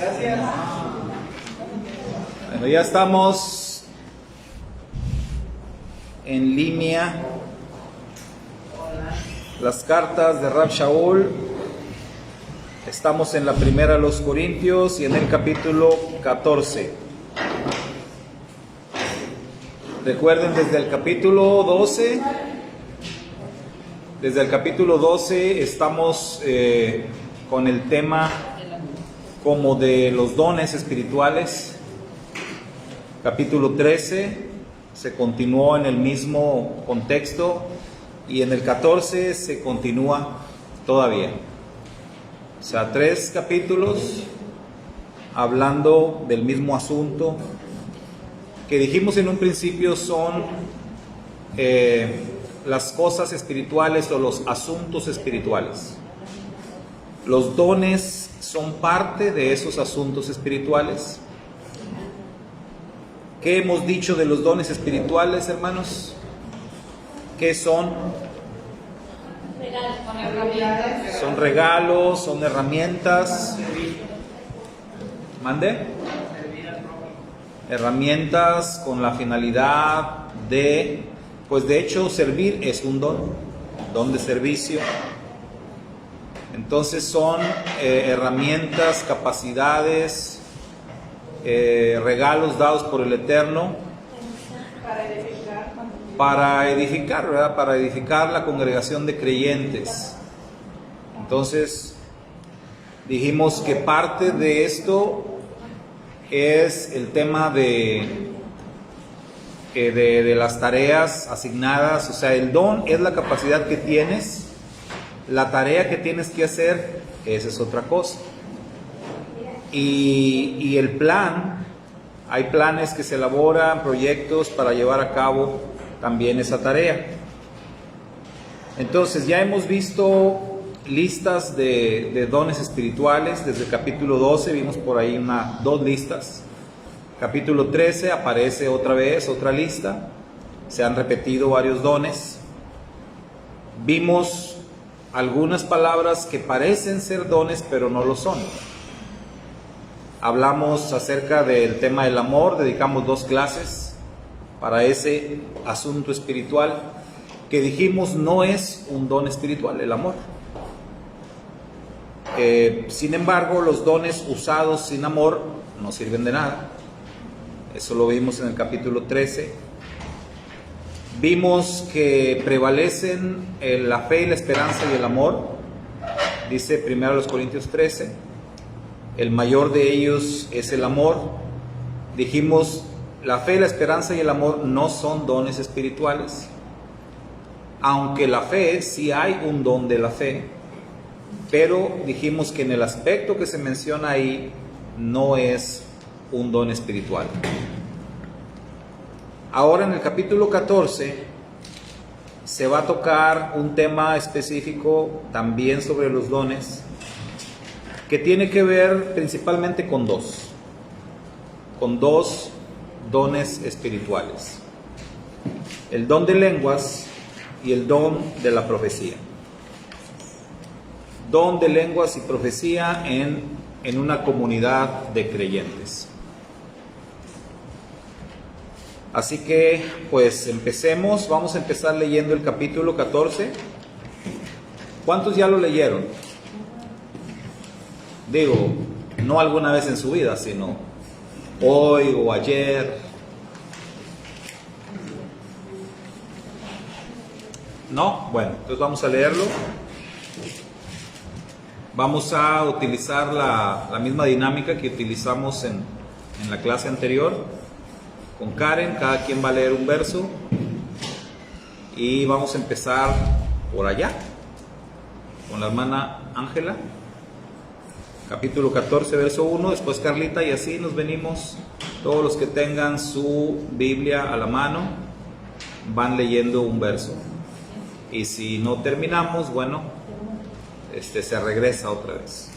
Gracias. Bueno, ya estamos en línea. Las cartas de Rab Shaul. Estamos en la primera de los Corintios y en el capítulo 14. Recuerden, desde el capítulo 12 estamos con el tema como de los dones espirituales. Capítulo 13 se continuó en el mismo contexto y en el 14 se continúa todavía. O sea, 3 capítulos hablando del mismo asunto que dijimos en un principio son las cosas espirituales o los asuntos espirituales. Los dones son parte de esos asuntos espirituales. ¿Qué hemos dicho de los dones espirituales, hermanos? ¿Qué son? Son regalos, son herramientas. ¿Mande? Herramientas con la finalidad de, pues de hecho, servir es un don de servicio. Entonces son herramientas, capacidades, regalos dados por el Eterno para edificar, ¿verdad? Para edificar la congregación de creyentes. Entonces dijimos que parte de esto es el tema de las tareas asignadas. O sea, el don es la capacidad que tienes. La tarea que tienes que hacer, esa es otra cosa. Y el plan, hay planes que se elaboran, proyectos para llevar a cabo también esa tarea. Entonces ya hemos visto listas de dones espirituales. Desde el capítulo 12 vimos por ahí 2 listas. Capítulo 13 aparece otra vez otra lista. Se han repetido varios dones. Vimos algunas palabras que parecen ser dones, pero no lo son. Hablamos acerca del tema del amor, dedicamos 2 clases para ese asunto espiritual, que dijimos no es un don espiritual, el amor. Sin embargo, los dones usados sin amor no sirven de nada. Eso lo vimos en el capítulo 13. Vimos que prevalecen la fe y la esperanza y el amor. Dice 1 Corintios 13, el mayor de ellos es el amor. Dijimos, la fe, la esperanza y el amor no son dones espirituales. Aunque la fe, sí hay un don de la fe, pero dijimos que en el aspecto que se menciona ahí no es un don espiritual. Ahora en el capítulo 14 se va a tocar un tema específico también sobre los dones, que tiene que ver principalmente con dos dones espirituales: el don de lenguas y el don de la profecía. Don de lenguas y profecía en una comunidad de creyentes. Así que, pues empecemos. Vamos a empezar leyendo el capítulo 14. ¿Cuántos ya lo leyeron? Digo, no alguna vez en su vida, sino hoy o ayer. ¿No? Bueno, entonces vamos a leerlo. Vamos a utilizar la misma dinámica que utilizamos en la clase anterior. Con Karen, cada quien va a leer un verso y vamos a empezar por allá con la hermana Ángela, capítulo 14, verso 1, después Carlita, y así nos venimos. Todos los que tengan su Biblia a la mano van leyendo un verso, y si no terminamos, bueno, se regresa otra vez.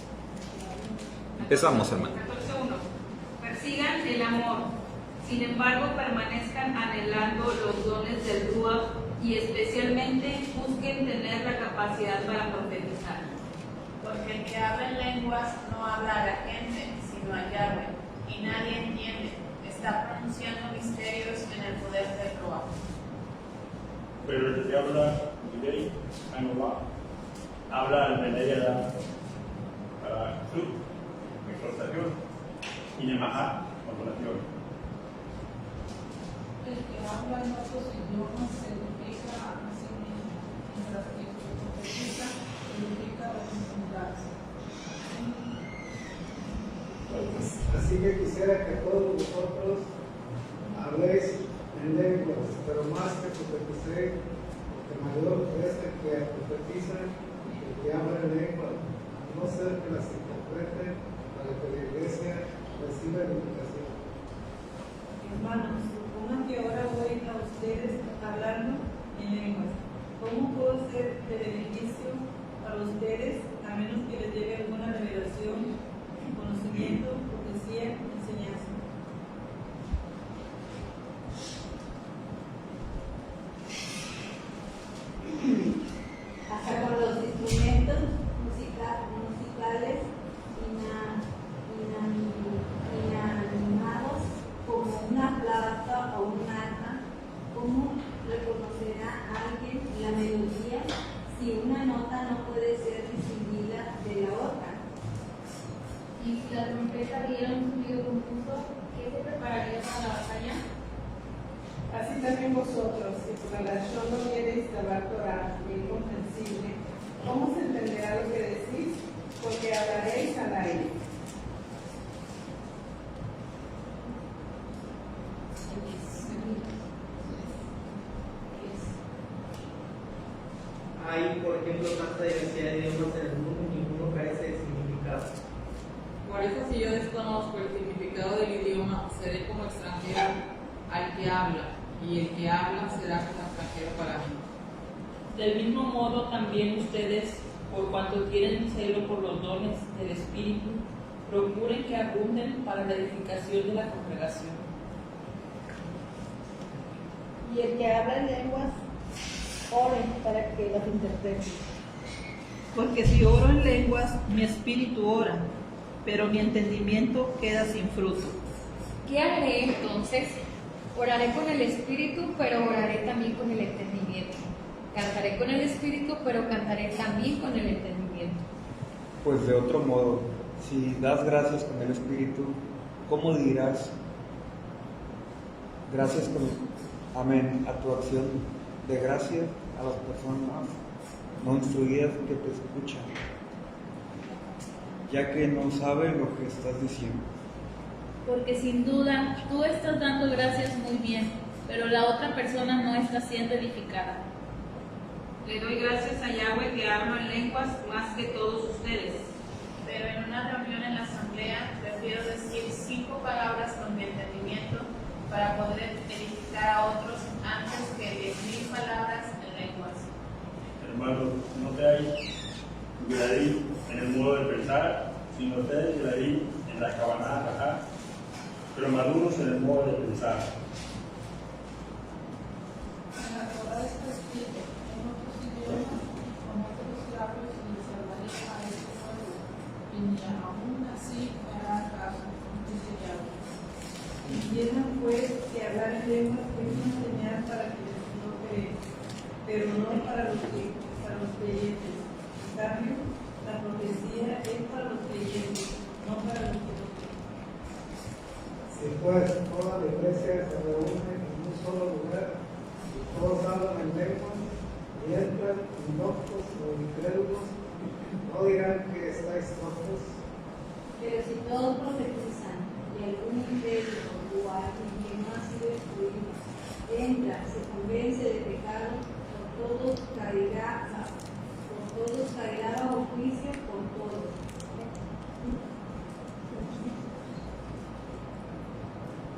Empezamos, hermana. 14:1. Persigan el amor. Sin embargo, permanezcan anhelando los dones del Ruach y especialmente busquen tener la capacidad para profetizar. Porque el que habla en lenguas no habla a la gente, sino sino a Yahweh, y nadie entiende. Está pronunciando misterios en el poder del Ruach. Pero el que habla Yidei, Anubá, habla al Meneyada para su exhortación y Nemahá, consolación. El que habla en otros idiomas se edifica a sí mismo, mientras que el que profetiza edifica a los infundados. Así que quisiera que todos vosotros habléis en lenguas, pero más que profeticéis, porque mayor es el que profetiza y el que habla en lenguas, a no ser que las interprete para que la iglesia reciba edificación. Hermanos, supongan que ahora voy a ustedes hablando en lenguas. ¿Cómo puedo ser de beneficio para ustedes a menos que les llegue alguna revelación, conocimiento, profecía, enseñanza? Hasta con los instrumentos musicales inanimados como una flauta o un arpa, ¿cómo reconocerá alguien la melodía si una nota no puede ser distinguida de la otra? Y si la trompeta diera un sonido confuso, ¿qué se prepararía para la batalla? Así también vosotros, si por la razón no queréis trabar Torah y incomprensible, ¿cómo se entenderá lo que decís? Porque hablaréis al aire. Hay, por ejemplo, tanta diversidad de idiomas en el mundo y ninguno carece de significado. Por eso, si yo desconozco el significado del idioma, seré como extranjero al que habla, y el que habla será como extranjero para mí. Del mismo modo, también ustedes, por cuanto tienen celo por los dones del Espíritu, procuren que abunden para la edificación de la congregación. Y el que habla en lenguas, ore para que las interprete. Porque si oro en lenguas, mi espíritu ora, pero mi entendimiento queda sin fruto. ¿Qué haré entonces? Oraré con el espíritu, pero oraré también con el entendimiento. Cantaré con el espíritu, pero cantaré también con el entendimiento. Pues de otro modo, si das gracias con el espíritu, ¿cómo dirás gracias con el amén a tu acción de gracia a las personas no instruidas que te escuchan, ya que no saben lo que estás diciendo? Porque sin duda tú estás dando gracias muy bien, pero la otra persona no está siendo edificada. Le doy gracias a Yahweh que hablo en lenguas más que todos ustedes. Pero en una reunión en la asamblea prefiero decir 5 palabras con mi entendimiento para poder edificar a otros antes que 10,000 palabras en lenguas. Hermanos, no seáis Gladí en el modo de pensar, sino seáis Gladí en la cabanada rajá, pero maduros en el modo de pensar. En la Torah está escrito, en otros idiomas, con otros labios, y salvaré a este pueblo, y ni aún así me hará caso, dice Yahweh. Entiendan pues que hablar en lenguas es una señal para quienes no creen, pero no para los creyentes. En cambio, la profecía es para los creyentes, no para los que no creen. Si pues toda la iglesia se reúne en un solo lugar y todos hablan en lenguas y entran indoctos o incrédulos, no dirán que estáis sordos. Pero si todos profetizan y algún incrédulo o alguien que no ha sido instruido entra, se convence de pecado, por todos caerá bajo juicio por todos.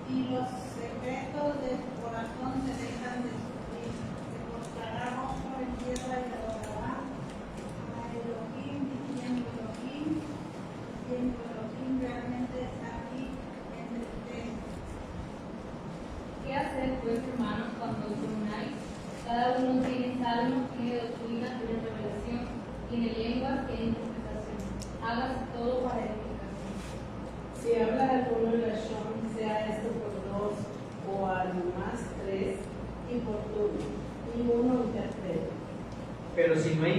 Y los secretos del corazón se dejan descubrir. Se mostrará rostro en tierra y adorará a Elohim, diciendo Elohim realmente está aquí entre ustedes. ¿Qué hacer pues, hermanos, cuando os reunáis? Cada uno tiene salmo, tiene doctrina, tiene revelación, tiene lenguas, tiene interpretación. Hágase todo para edificación. Si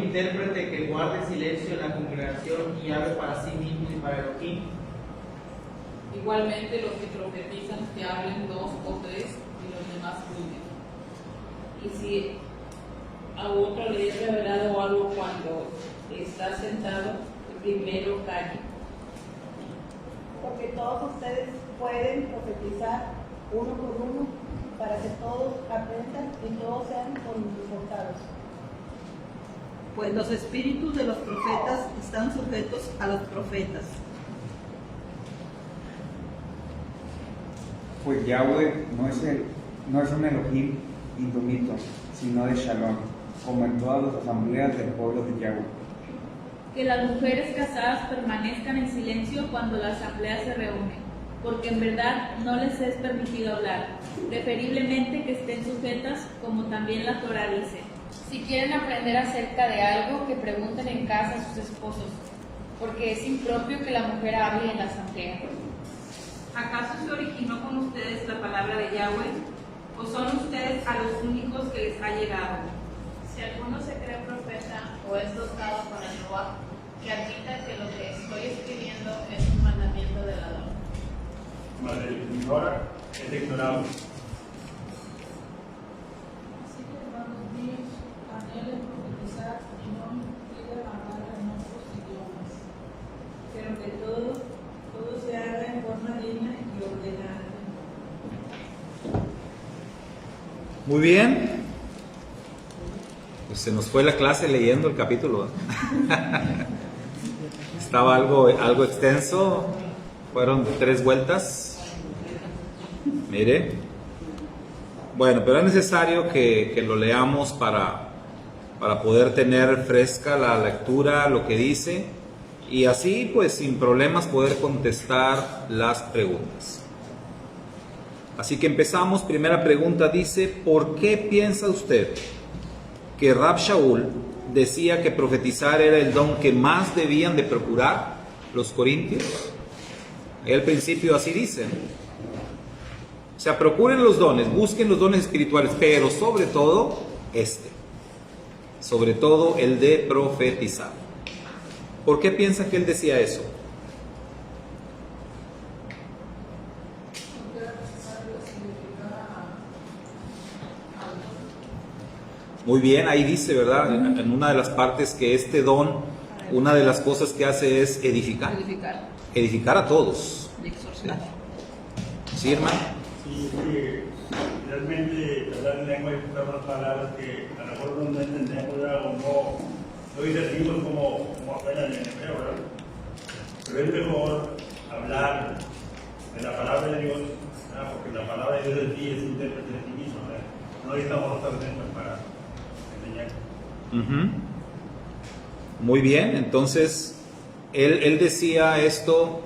intérprete que guarde silencio en la congregación y hable para sí mismo y para Elohim. Igualmente los que profetizan que hablen 2 o 3 y los demás fluyen. Y si a otro le es revelado algo cuando está sentado, primero calle. Porque todos ustedes pueden profetizar uno por uno para que todos aprendan y todos sean confortados. Pues los espíritus de los profetas están sujetos a los profetas. Pues Yahweh no es un Elohim indómito, sino de Shalom, como en todas las asambleas del pueblo de Yahweh. Que las mujeres casadas permanezcan en silencio cuando la asamblea se reúne, porque en verdad no les es permitido hablar, preferiblemente que estén sujetas como también la Torah dice. Si quieren aprender acerca de algo, que pregunten en casa a sus esposos, porque es impropio que la mujer hable en la asamblea. ¿Acaso se originó con ustedes la palabra de Yahweh? ¿O son ustedes a los únicos que les ha llegado? Si alguno se cree profeta o es dotado con el Ruach, que admita que lo que estoy escribiendo es un mandamiento de la Torah. Mas el que ignora es ignorado. Así que, hermanos míos, anhelen profetizar y no impiden hablar en otros idiomas. Pero que todo se haga en forma digna y ordenada. Muy bien. Pues se nos fue la clase leyendo el capítulo. Estaba algo extenso. Fueron 3 vueltas. Mire. Bueno, pero es necesario que lo leamos para poder tener fresca la lectura, lo que dice, y así pues sin problemas poder contestar las preguntas. Así que empezamos. Primera pregunta dice: ¿por qué piensa usted que Rab Shaul decía que profetizar era el don que más debían de procurar los corintios? Al principio así dice. O sea, procuren los dones, busquen los dones espirituales, pero sobre todo sobre todo el de profetizar. ¿Por qué piensa que él decía eso? Porque era necesario significar algo. Muy bien, ahí dice, ¿verdad? En una de las partes que este don, una de las cosas que hace es edificar. Edificar a todos. ¿Sí, hermano? Sí, que realmente hablar en lengua y buscar unas palabras que a lo mejor no entendemos o no discernimos como apenas en hebreo, ¿verdad? Pero es mejor hablar de la palabra de Dios, ¿verdad? Porque la palabra de Dios es intérprete de ti mismo, ¿verdad? No necesitamos otras lenguas para enseñar. Muy bien, entonces él decía esto,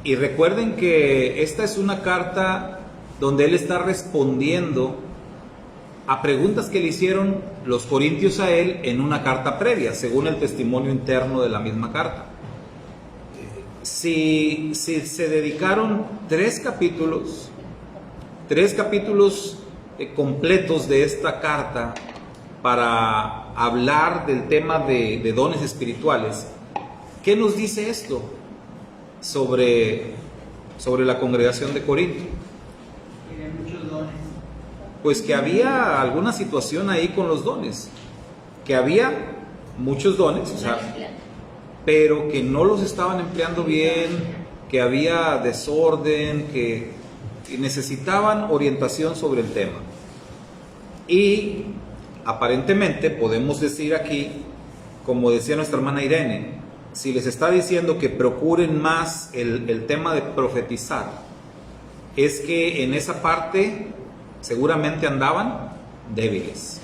y recuerden que esta es una carta donde él está respondiendo a preguntas que le hicieron los corintios a él en una carta previa, según el testimonio interno de la misma carta. Si se dedicaron 3 capítulos completos de esta carta para hablar del tema de dones espirituales, ¿qué nos dice esto sobre la congregación de Corinto? Tiene muchos dones. Pues que había alguna situación ahí con los dones, que había muchos dones, o sea, pero que no los estaban empleando bien, que había desorden, que necesitaban orientación sobre el tema. Y aparentemente podemos decir aquí, como decía nuestra hermana Irene, si les está diciendo que procuren más el tema de profetizar, es que en esa parte seguramente andaban débiles,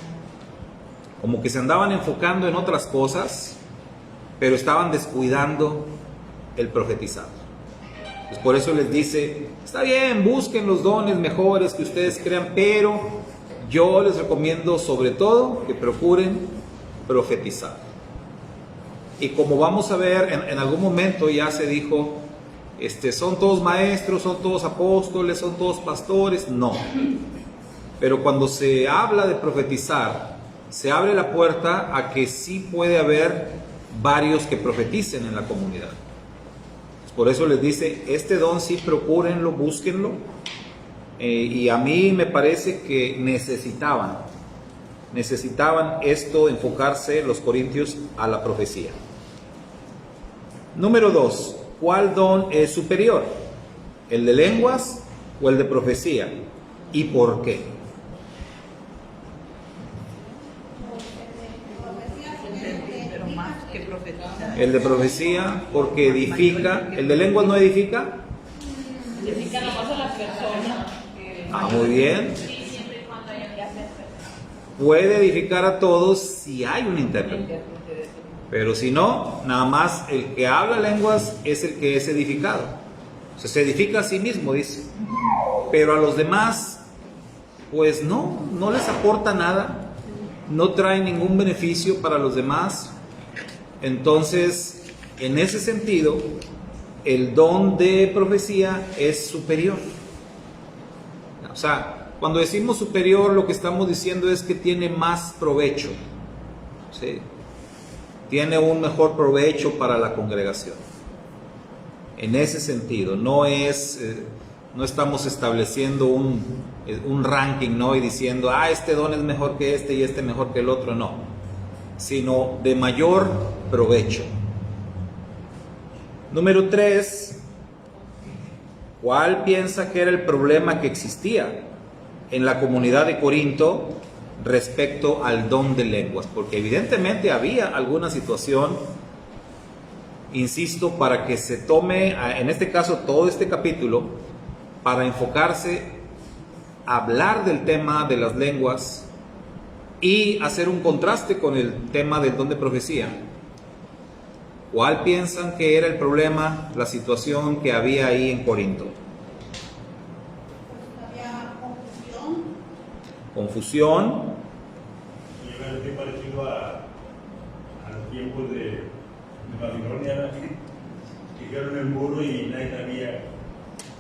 como que se andaban enfocando en otras cosas, pero estaban descuidando el profetizar. Pues por eso les dice, está bien, busquen los dones mejores que ustedes crean, pero yo les recomiendo sobre todo que procuren profetizar. Y como vamos a ver, en algún momento ya se dijo, son todos maestros, son todos apóstoles, son todos pastores. No. Pero cuando se habla de profetizar, se abre la puerta a que sí puede haber varios que profeticen en la comunidad. Por eso les dice, este don sí procúrenlo, búsquenlo. Y a mí me parece que necesitaban esto, enfocarse los corintios a la profecía. Número 2, ¿cuál don es superior? ¿El de lenguas o el de profecía? ¿Y por qué? Pero más que profetizar. El de profecía porque edifica. ¿El de lenguas no edifica? Edifica nomás a las personas. Muy bien. Sí, siempre y cuando haya que hacer. Puede edificar a todos si hay un intérprete. Pero si no, nada más el que habla lenguas es el que es edificado. O sea, se edifica a sí mismo, dice. Pero a los demás, pues no les aporta nada. No trae ningún beneficio para los demás. Entonces, en ese sentido, el don de profecía es superior. O sea, cuando decimos superior, lo que estamos diciendo es que tiene más provecho, ¿sí? Tiene un mejor provecho para la congregación. En ese sentido, no estamos estableciendo un ranking, ¿no? Y diciendo, este don es mejor que este y este mejor que el otro, no. Sino de mayor provecho. Número 3. ¿Cuál piensa que era el problema que existía en la comunidad de Corinto respecto al don de lenguas? Porque evidentemente había alguna situación, insisto, para que se tome, en este caso, todo este capítulo, para enfocarse a hablar del tema de las lenguas y hacer un contraste con el tema del don de profecía. ¿Cuál piensan que era el problema, la situación que había ahí en Corinto? Había confusión. Confusión. Y es muy parecido a los tiempos de Babilonia, que hicieron el muro y nadie sabía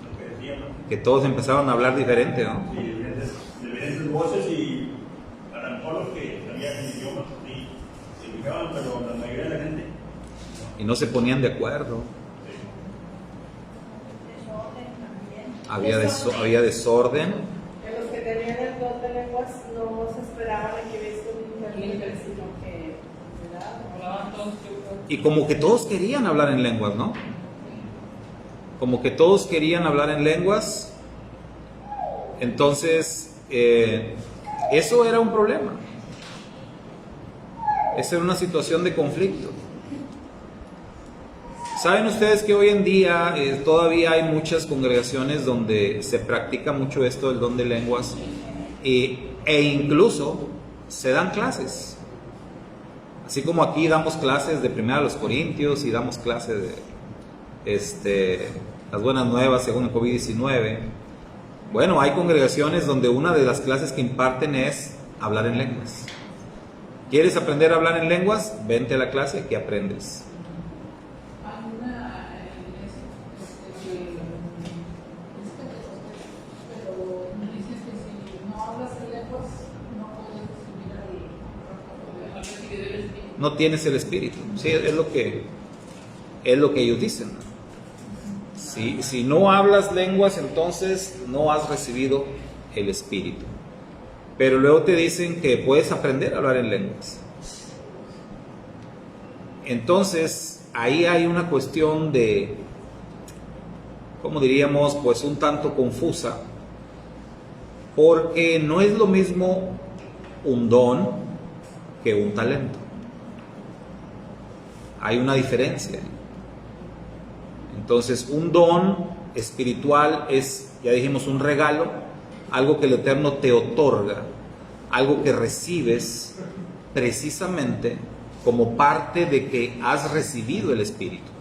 lo que decían, ¿no? Que todos empezaron a hablar diferente, ¿no? Sí, diferentes voces, y a lo mejor los que sabían el idioma sí se fijaban, pero la mayoría de la gente Y no se ponían de acuerdo. Había desorden. En los que tenían el don de lenguas no se esperaban a que hubiese un intérprete, sino que Hablaban todos. Y como que todos querían hablar en lenguas, ¿no? Como que todos querían hablar en lenguas. Entonces, eso era un problema. Esa era una situación de conflicto. ¿Saben ustedes que hoy en día todavía hay muchas congregaciones donde se practica mucho esto del don de lenguas e incluso se dan clases? Así como aquí damos clases de 1 Corintios y damos clases de las buenas nuevas según el COVID-19. Bueno, hay congregaciones donde una de las clases que imparten es hablar en lenguas. ¿Quieres aprender a hablar en lenguas? Vente a la clase, aquí aprendes. No tienes el Espíritu. Sí, es lo que ellos dicen. Si no hablas lenguas, entonces no has recibido el Espíritu. Pero luego te dicen que puedes aprender a hablar en lenguas. Entonces, ahí hay una cuestión de, ¿cómo diríamos? Pues un tanto confusa. Porque no es lo mismo un don que un talento. Hay una diferencia. Entonces, un don espiritual es, ya dijimos, un regalo, algo que el Eterno te otorga, algo que recibes precisamente como parte de que has recibido el Espíritu.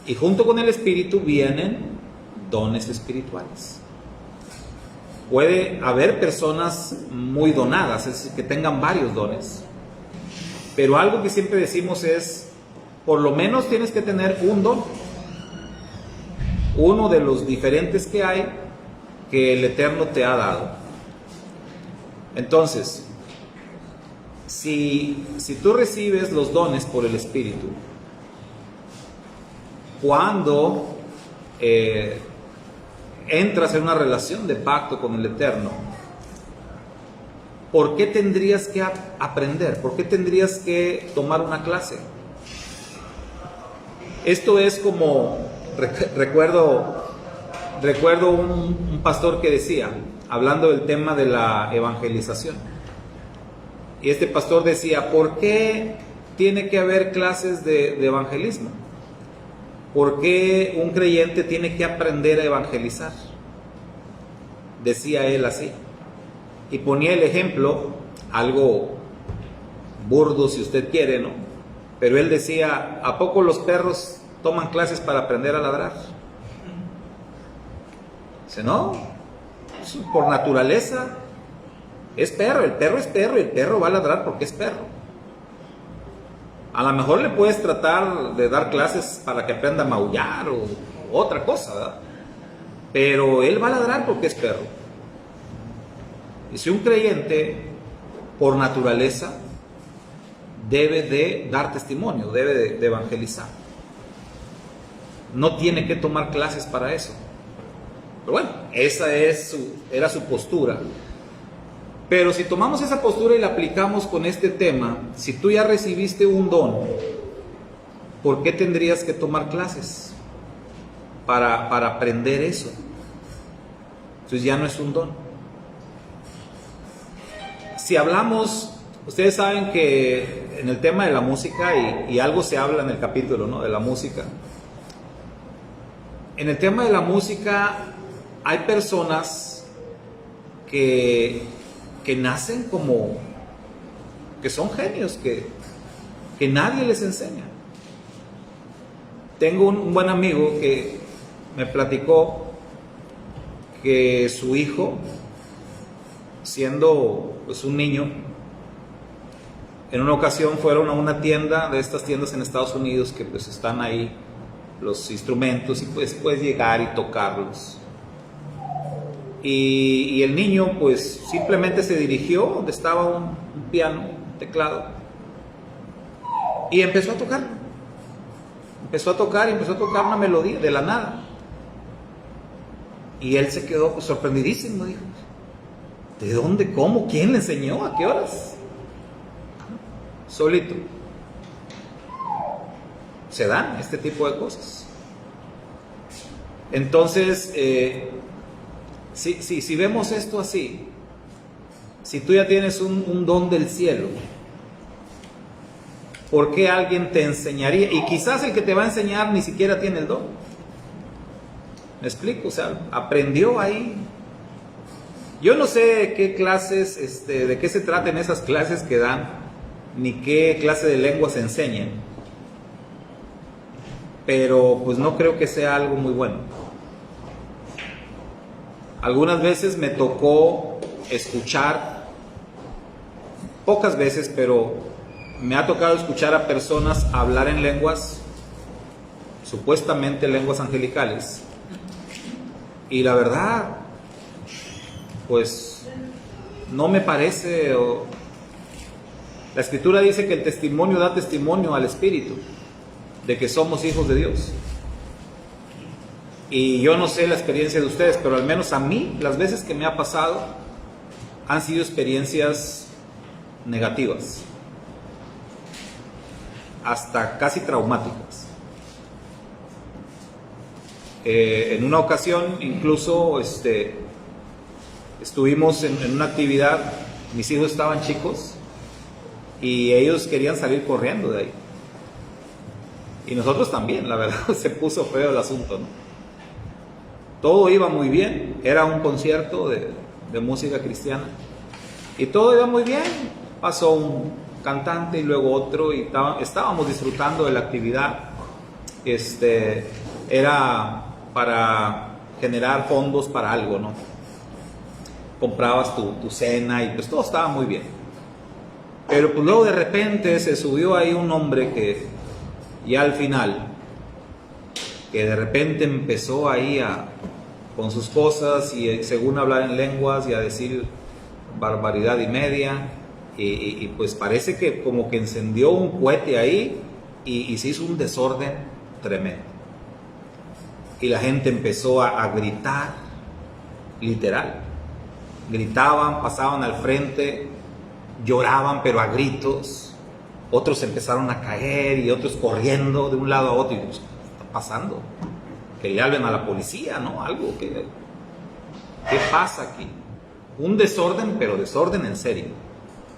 Y junto con el Espíritu vienen dones espirituales. Puede haber personas muy donadas, es decir, que tengan varios dones. Pero algo que siempre decimos es, por lo menos tienes que tener un don. Uno de los diferentes que hay, que el Eterno te ha dado. Entonces, Si tú recibes los dones por el Espíritu, cuando entras en una relación de pacto con el Eterno, ¿por qué tendrías que aprender? ¿Por qué tendrías que tomar una clase? Esto es como, recuerdo un pastor que decía, hablando del tema de la evangelización, y este pastor decía, ¿por qué tiene que haber clases de evangelismo? ¿Por qué un creyente tiene que aprender a evangelizar? Decía él así. Y ponía el ejemplo, algo burdo si usted quiere, ¿no? Pero él decía, ¿a poco los perros toman clases para aprender a ladrar? Dice, no, por naturaleza es perro, el perro es perro y el perro va a ladrar porque es perro. A lo mejor le puedes tratar de dar clases para que aprenda a maullar o otra cosa, ¿verdad? Pero él va a ladrar porque es perro. Y si un creyente, por naturaleza, debe de dar testimonio, debe de evangelizar. No tiene que tomar clases para eso. Pero bueno, esa era su postura. Pero si tomamos esa postura y la aplicamos con este tema, si tú ya recibiste un don, ¿por qué tendrías que tomar clases para aprender eso? Entonces ya no es un don. Si hablamos, ustedes saben que en el tema de la música, y algo se habla en el capítulo, ¿no?, de la música. En el tema de la música hay personas que nacen como, que son genios, que nadie les enseña. Tengo un buen amigo que me platicó que su hijo, siendo pues un niño, en una ocasión fueron a una tienda, de estas tiendas en Estados Unidos que pues están ahí los instrumentos y pues puedes llegar y tocarlos. Y el niño pues simplemente se dirigió donde estaba un piano, un teclado, y empezó a tocar. Empezó a tocar una melodía de la nada. Y él se quedó pues sorprendidísimo, dijo, ¿de dónde? ¿Cómo? ¿Quién le enseñó? ¿A qué horas? Solito. Se dan este tipo de cosas. Entonces, si vemos esto así, si tú ya tienes un don del cielo, ¿por qué alguien te enseñaría? Y quizás el que te va a enseñar ni siquiera tiene el don. ¿Me explico? O sea, aprendió ahí. Yo no sé qué clases, de qué se tratan esas clases que dan, ni qué clase de lenguas enseñan. Pero pues no creo que sea algo muy bueno. Algunas veces me tocó escuchar, pocas veces, pero me ha tocado escuchar a personas hablar en lenguas, supuestamente lenguas angelicales. Y la verdad, pues no me parece. La Escritura dice que el testimonio da testimonio al Espíritu de que somos hijos de Dios. Y yo no sé la experiencia de ustedes, pero al menos a mí, las veces que me ha pasado, han sido experiencias negativas, hasta casi traumáticas. En una ocasión, incluso, estuvimos en una actividad, mis hijos estaban chicos, y ellos querían salir corriendo de ahí. Y nosotros también, la verdad, se puso feo el asunto, ¿no? Todo iba muy bien, era un concierto de música cristiana, y todo iba muy bien. Pasó un cantante y luego otro, y estábamos disfrutando de la actividad. Era para generar fondos para algo, ¿no? Comprabas tu cena y pues todo estaba muy bien. Pero pues luego de repente se subió ahí un hombre que ya al final, que de repente empezó ahí con sus cosas y según hablar en lenguas y a decir barbaridad y media. y pues parece que como que encendió un cohete ahí y se hizo un desorden tremendo. Y la gente empezó a gritar, literal. Gritaban, pasaban al frente, lloraban pero a gritos. Otros empezaron a caer y otros corriendo de un lado a otro. Y pues, ¿qué está pasando? Que le hablen a la policía, ¿no? Algo que... ¿Qué pasa aquí? Un desorden, pero desorden en serio.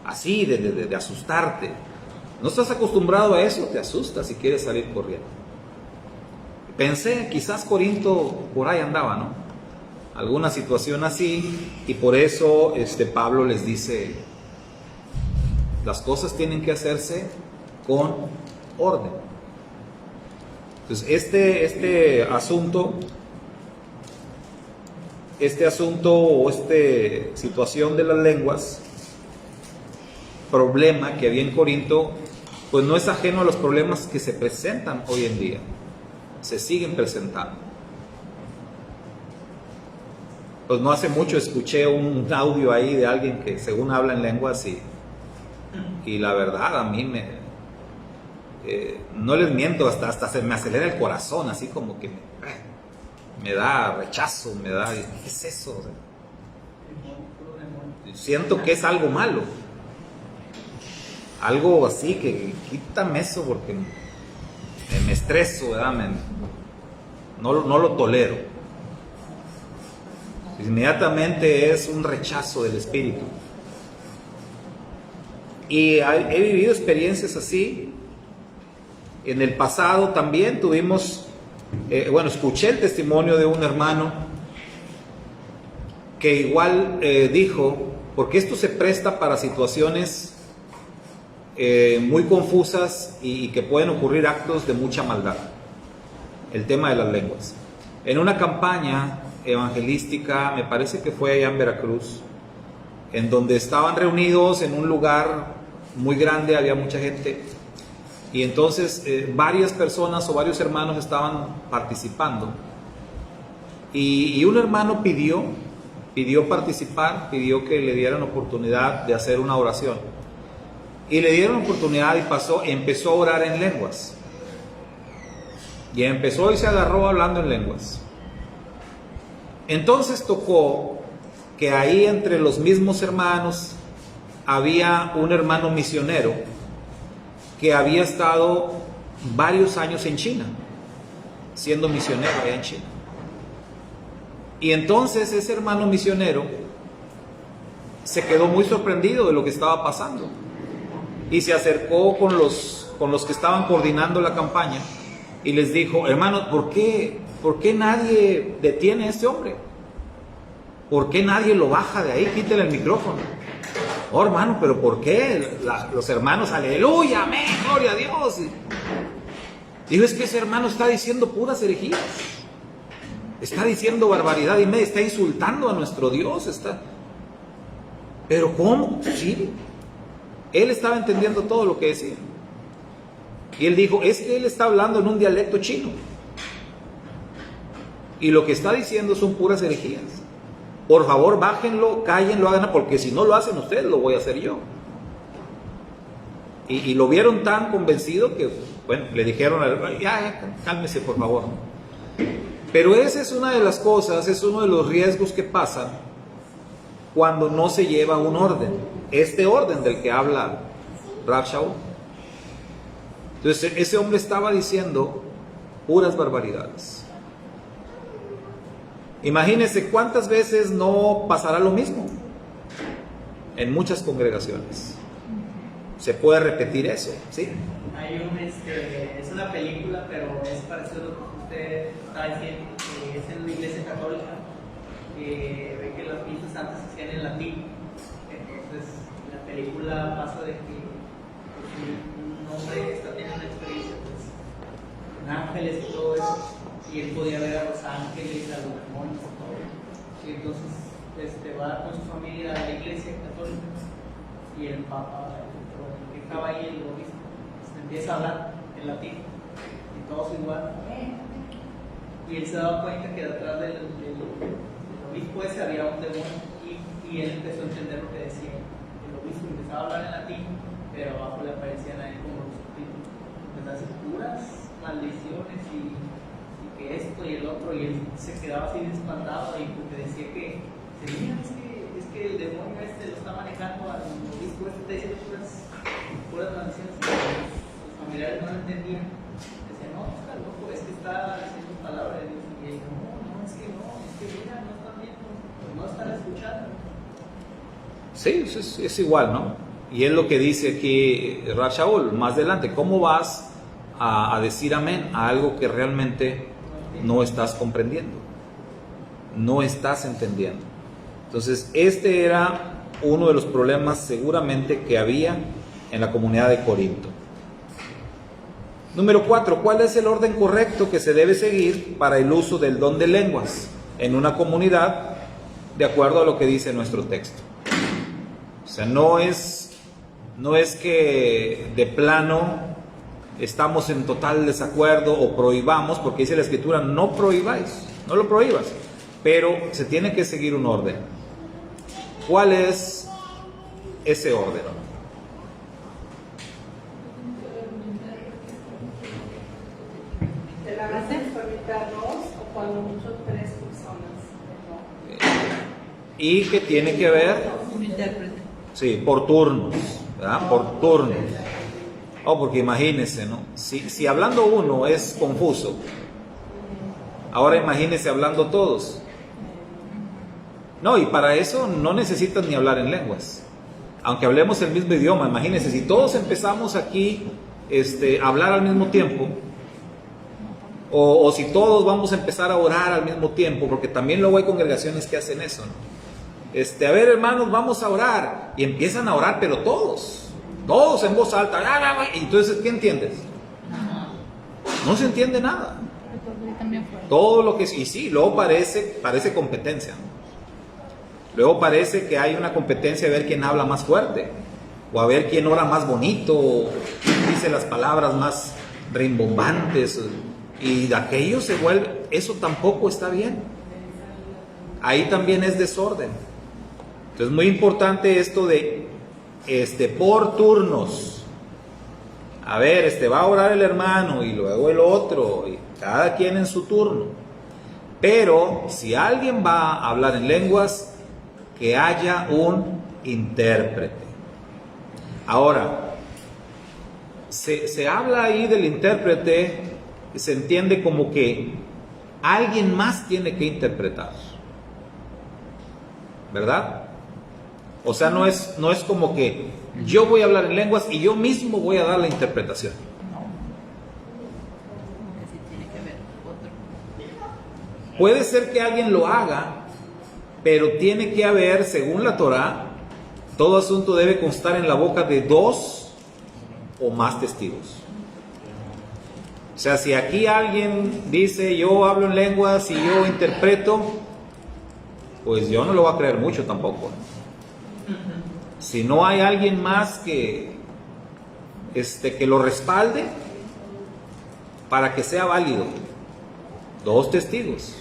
Así, de asustarte. No estás acostumbrado a eso, te asustas y quieres salir corriendo. Pensé, quizás Corinto por ahí andaba, ¿no? Alguna situación así, y por eso Pablo les dice, las cosas tienen que hacerse con orden. Entonces, este asunto o esta situación de las lenguas, problema que había en Corinto, pues no es ajeno a los problemas que se presentan hoy en día. Se siguen presentando. Pues no hace mucho escuché un audio ahí de alguien que según habla en lenguas y la verdad a mí no les miento, hasta se me acelera el corazón, así como que me da rechazo, me da, ¿qué es eso? O sea, siento que es algo malo, algo así que quítame eso porque me estreso, ¿verdad? No lo tolero. Inmediatamente es un rechazo del espíritu. Y he vivido experiencias así. En el pasado también tuvimos, escuché el testimonio de un hermano que igual dijo, porque esto se presta para situaciones muy confusas y que pueden ocurrir actos de mucha maldad. El tema de las lenguas. En una campaña evangelística, me parece que fue allá en Veracruz, en donde estaban reunidos en un lugar muy grande, había mucha gente, y entonces varias personas o varios hermanos estaban participando, y un hermano pidió participar, pidió que le dieran oportunidad de hacer una oración, y le dieron oportunidad y empezó a orar en lenguas, y empezó y se agarró hablando en lenguas. Entonces tocó que ahí entre los mismos hermanos había un hermano misionero que había estado varios años en China, siendo misionero allá en China. Y entonces ese hermano misionero se quedó muy sorprendido de lo que estaba pasando y se acercó con los que estaban coordinando la campaña y les dijo, hermano, ¿por qué nadie detiene a este hombre? ¿Por qué nadie lo baja de ahí? Quítale el micrófono. Oh, hermano, pero ¿por qué? Los hermanos, aleluya, amén, gloria a Dios. Digo, es que ese hermano está diciendo puras herejías. Está diciendo barbaridad y está insultando a nuestro Dios. Pero ¿cómo? Sí. Él estaba entendiendo todo lo que decía. Y él dijo, es que él está hablando en un dialecto chino. Y lo que está diciendo son puras herejías. Por favor, bájenlo, cállenlo, háganlo, porque si no lo hacen ustedes, lo voy a hacer yo. Y lo vieron tan convencido que, bueno, le dijeron, ya, cálmese, por favor. Pero esa es una de las cosas, es uno de los riesgos que pasan cuando no se lleva un orden. Este orden del que habla Rav Shaul. Entonces, ese hombre estaba diciendo puras barbaridades. Imagínense cuántas veces no pasará lo mismo en muchas congregaciones. Se puede repetir eso, ¿sí? Hay es una película, pero es parecido a lo que usted está diciendo, que es en una iglesia católica, que ve que las misas antes se hacían en latín. Entonces, la película pasa de que un hombre que está teniendo una experiencia con ángeles y todo eso, y él podía ver a los ángeles, a los demonios y todo. Y entonces va con su familia a la iglesia católica y el papa, el que estaba ahí, el obispo, empieza a hablar en latín y todos igual. Y él se daba cuenta que detrás del obispo ese había un demonio y él empezó a entender lo que decía el obispo. incluso empezaba a hablar en latín, pero abajo le aparecían ahí como los subtítulos. Empezaba a hacer puras maldiciones y que esto y el otro, y él se quedaba así espantado y porque decía que, mira, es que el demonio este lo está manejando al obispo, este está diciendo puras maldiciones, los familiares no lo entendían. Decían, no, está loco, es que está diciendo palabra de Dios. Y él, no, es que mira, no están viendo, no están escuchando. Sí, es igual, ¿no? Y es lo que dice aquí Rav Shaul más adelante. ¿Cómo vas a decir amén a algo que realmente no estás comprendiendo? No estás entendiendo. Entonces, este era uno de los problemas seguramente que había en la comunidad de Corinto. Número 4. ¿Cuál es el orden correcto que se debe seguir para el uso del don de lenguas en una comunidad de acuerdo a lo que dice nuestro texto? O sea, no es que de plano estamos en total desacuerdo o prohibamos, porque dice la Escritura, no prohibáis, no lo prohíbas, pero se tiene que seguir un orden. ¿Cuál es ese orden? ¿Te la vas a permitir dos o cuando mucho 3 personas? ¿Y qué tiene que ver? Un intérprete. Sí, por turnos, ¿verdad? Por turnos. Oh, porque imagínense, ¿no? Si hablando uno es confuso, ahora imagínense hablando todos. No, y para eso no necesitan ni hablar en lenguas. Aunque hablemos el mismo idioma, imagínense, si todos empezamos aquí a hablar al mismo tiempo, o si todos vamos a empezar a orar al mismo tiempo, porque también luego hay congregaciones que hacen eso, ¿no? A ver, hermanos, vamos a orar. Y empiezan a orar, pero todos en voz alta. Y entonces, ¿qué entiendes? No se entiende nada. Todo lo que... Y sí, luego parece competencia, ¿no? Luego parece que hay una competencia de ver quién habla más fuerte, o a ver quién ora más bonito, o dice las palabras más rimbombantes, y de aquello se vuelve... Eso tampoco está bien. Ahí también es desorden. Entonces, muy importante esto de por turnos. A ver, va a orar el hermano y luego el otro, y cada quien en su turno. Pero si alguien va a hablar en lenguas, que haya un intérprete. Ahora, se habla ahí del intérprete, se entiende como que alguien más tiene que interpretar, ¿verdad? O sea, no es como que yo voy a hablar en lenguas y yo mismo voy a dar la interpretación. Puede ser que alguien lo haga, pero tiene que haber, según la Torá, todo asunto debe constar en la boca de 2 o más testigos. O sea, si aquí alguien dice yo hablo en lenguas y yo interpreto, pues yo no lo voy a creer mucho tampoco. Si no hay alguien más que lo respalde para que sea válido, 2 testigos.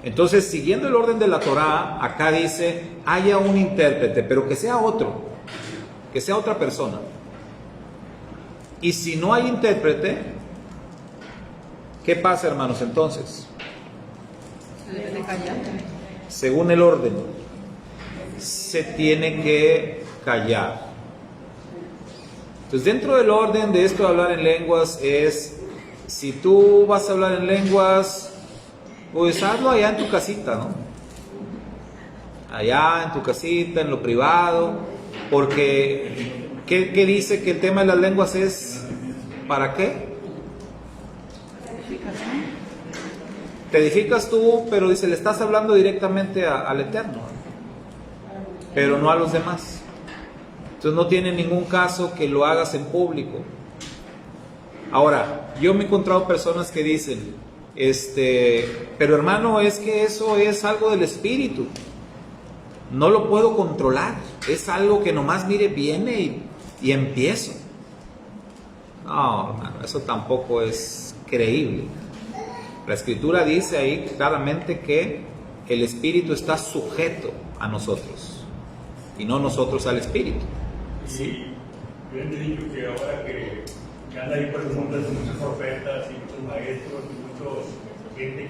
Entonces, siguiendo el orden de la Torá, acá dice, haya un intérprete, pero que sea otro, que sea otra persona. Y si no hay intérprete, ¿qué pasa, hermanos, entonces? Según el orden, se tiene que callar. Entonces, dentro del orden de esto de hablar en lenguas es, si tú vas a hablar en lenguas, pues hazlo allá en tu casita, ¿no? Allá en tu casita, en lo privado, porque ¿qué dice que el tema de las lenguas es? ¿Para qué? Te edificas tú, pero dice, le estás hablando directamente al Eterno, pero no a los demás. Entonces no tiene ningún caso que lo hagas en público. Ahora, yo me he encontrado personas que dicen, pero hermano, es que eso es algo del espíritu, no lo puedo controlar, es algo que nomás mire viene y empiezo. No, hermano, eso tampoco es creíble. La Escritura dice ahí claramente que el espíritu está sujeto a nosotros y no nosotros al espíritu. Y yo he dicho que ahora que anda ahí por el mundo, hay muchos profetas y muchos maestros y muchos gente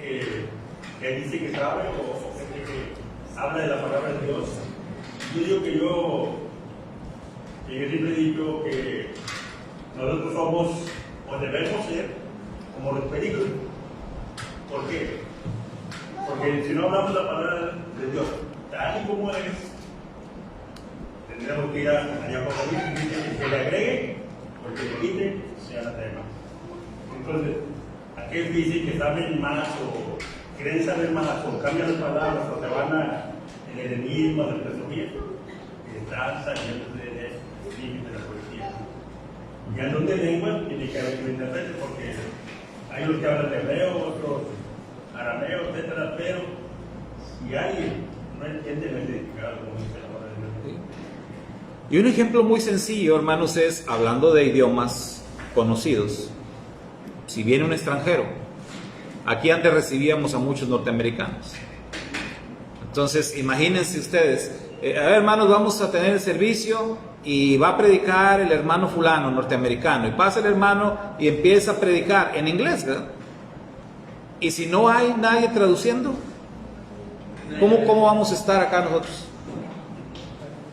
que dice que sabe o gente que habla de la palabra de Dios. Yo digo que yo siempre he dicho que nosotros somos o debemos ser como los pericos. ¿Por qué? Porque si no hablamos la palabra de Dios tal y como es, tendremos que ir allá por la dice que le agregue, porque le quite, sea la tema. Entonces, aquellos dicen que saben más o quieren saber más o cambian las palabras o se van al enemigo, al pensamiento, y están saliendo del límite de la poesía. Y al don de lengua tiene que haber un intérprete porque hay los que hablan de hebreo, otros arameo, etcétera, pero si alguien no entiende el significado, como dice la palabra de Dios. Y un ejemplo muy sencillo, hermanos, es hablando de idiomas conocidos. Si viene un extranjero, aquí antes recibíamos a muchos norteamericanos. Entonces, imagínense ustedes, a ver, hermanos, vamos a tener el servicio y va a predicar el hermano fulano norteamericano. Y pasa el hermano y empieza a predicar en inglés, ¿verdad? Y si no hay nadie traduciendo, ¿cómo vamos a estar acá nosotros?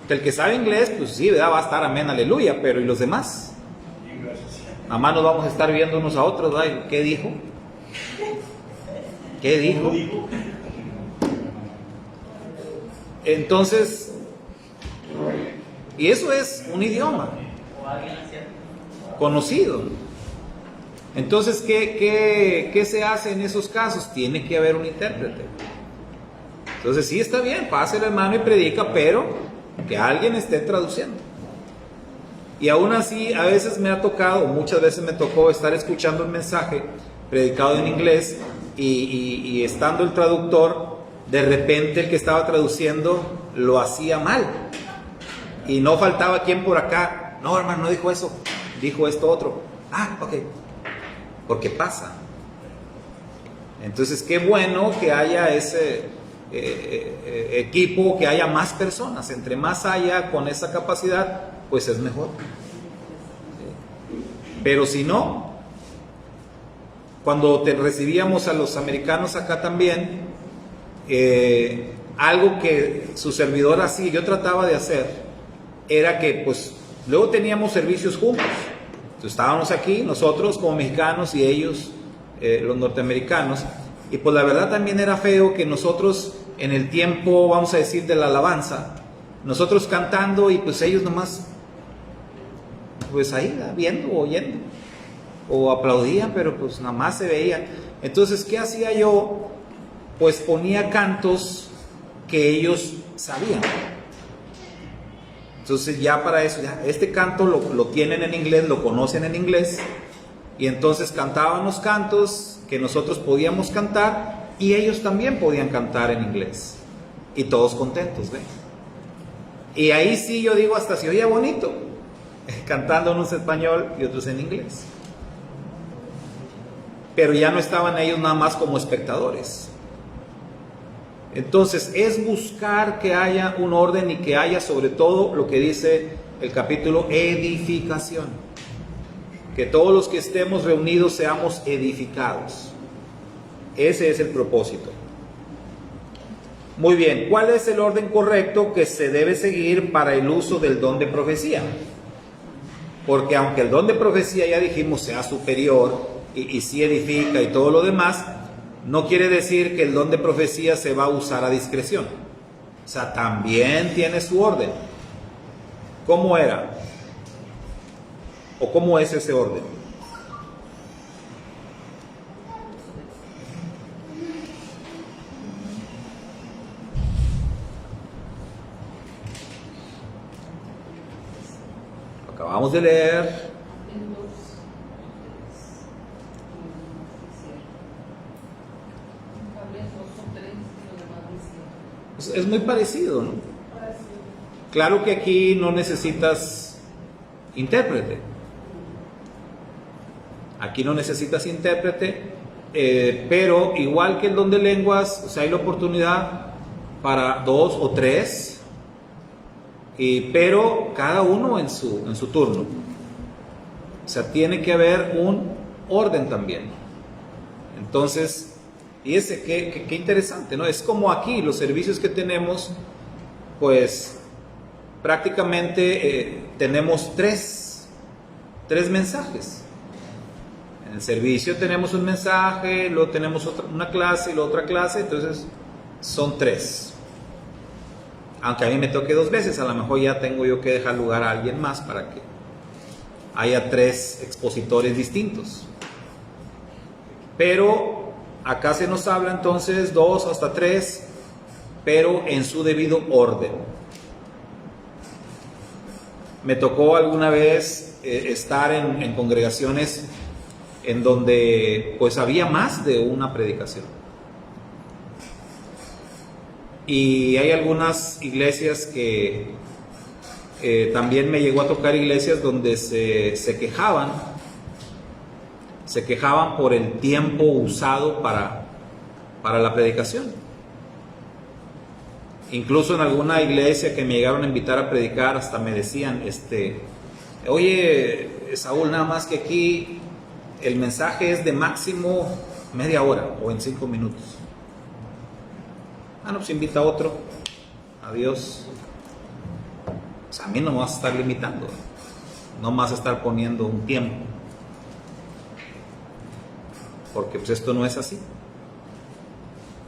El que sabe inglés, pues sí, ¿verdad? Va a estar amén, aleluya, pero ¿y los demás? Nada más nos vamos a estar viendo unos a otros, ¿verdad? ¿Qué dijo? ¿Qué dijo? Entonces, y eso es un idioma conocido. Entonces, ¿qué se hace en esos casos? Tiene que haber un intérprete. Entonces, sí está bien, pase el hermano y predica, pero que alguien esté traduciendo. Y aún así, a veces me ha tocado, muchas veces me tocó estar escuchando un mensaje predicado en inglés y estando el traductor, de repente el que estaba traduciendo lo hacía mal. Y no faltaba quien por acá, no hermano, no dijo eso, dijo esto otro. Ah, ok, porque pasa. Entonces, qué bueno que haya ese equipo, que haya más personas. Entre más haya con esa capacidad, pues es mejor. Pero si no, cuando recibíamos a los americanos acá también, algo que su servidor hacía, yo trataba de hacer, era que pues luego teníamos servicios juntos. Entonces, estábamos aquí nosotros como mexicanos y ellos, los norteamericanos, y pues la verdad también era feo que nosotros en el tiempo, vamos a decir, de la alabanza, nosotros cantando y pues ellos nomás pues ahí viendo o oyendo o aplaudían, pero pues nada más se veían. Entonces, ¿qué hacía yo? Pues ponía cantos que ellos sabían. Entonces ya para eso, ya este canto lo tienen en inglés, lo conocen en inglés, y entonces cantaban los cantos que nosotros podíamos cantar y ellos también podían cantar en inglés, y todos contentos, ¿ves? Y ahí sí yo digo, hasta se oía bonito, cantando unos en español y otros en inglés, pero ya no estaban ellos nada más como espectadores. Entonces es buscar que haya un orden y que haya sobre todo lo que dice el capítulo, edificación. Que todos los que estemos reunidos seamos edificados. Ese es el propósito. Muy bien, ¿cuál es el orden correcto que se debe seguir para el uso del don de profecía? Porque aunque el don de profecía, ya dijimos, sea superior y sí edifica y todo lo demás, no quiere decir que el don de profecía se va a usar a discreción. O sea, también tiene su orden. ¿Cómo era? ¿O cómo es ese orden? Lo acabamos de leer. Es muy parecido, ¿no? Claro que aquí no necesitas intérprete. Aquí no necesitas intérprete, pero igual que el don de lenguas, o sea, hay la oportunidad para 2 o 3 pero cada uno en su turno. O sea, tiene que haber un orden también. Entonces, fíjese qué interesante, ¿no? Es como aquí, los servicios que tenemos, pues prácticamente tenemos tres mensajes. En el servicio tenemos un mensaje, luego tenemos una clase y la otra clase, entonces son 3. Aunque a mí me toque 2 veces, a lo mejor ya tengo yo que dejar lugar a alguien más para que haya 3 expositores distintos. Pero acá se nos habla entonces 2 hasta 3, pero en su debido orden. Me tocó alguna vez estar en congregaciones en donde pues había más de una predicación. Y hay algunas iglesias que también me llegó a tocar iglesias donde se quejaban por el tiempo usado para la predicación. Incluso en alguna iglesia que me llegaron a invitar a predicar, hasta me decían, oye, Saúl, nada más que aquí el mensaje es de máximo media hora o en 5 minutos. No, pues invita a otro. Adiós. O sea, a mí no me vas a estar limitando, no me vas a estar poniendo un tiempo, porque pues esto no es así.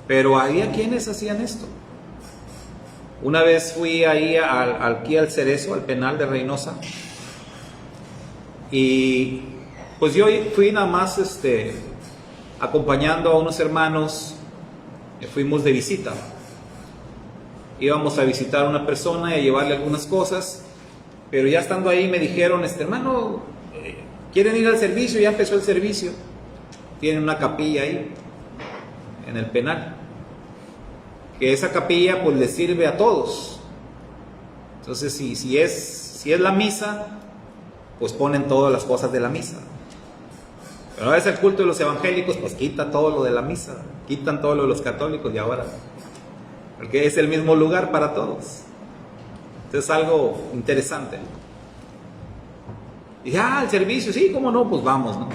Pero había quienes hacían esto. Una vez fui ahí aquí al Cerezo, al penal de Reynosa, y pues yo fui nada más acompañando a unos hermanos. Fuimos de visita, íbamos a visitar a una persona y a llevarle algunas cosas, pero ya estando ahí me dijeron, hermano, ¿quieren ir al servicio? Ya empezó el servicio. Tienen una capilla ahí en el penal, que esa capilla pues les sirve a todos. Entonces si es la misa, pues ponen todas las cosas de la misa. Pero ahora es el culto de los evangélicos, pues quita todo lo de la misa, quitan todo lo de los católicos y ahora, porque es el mismo lugar para todos. Entonces es algo interesante. Y ya, el servicio, sí, cómo no, pues vamos, ¿no?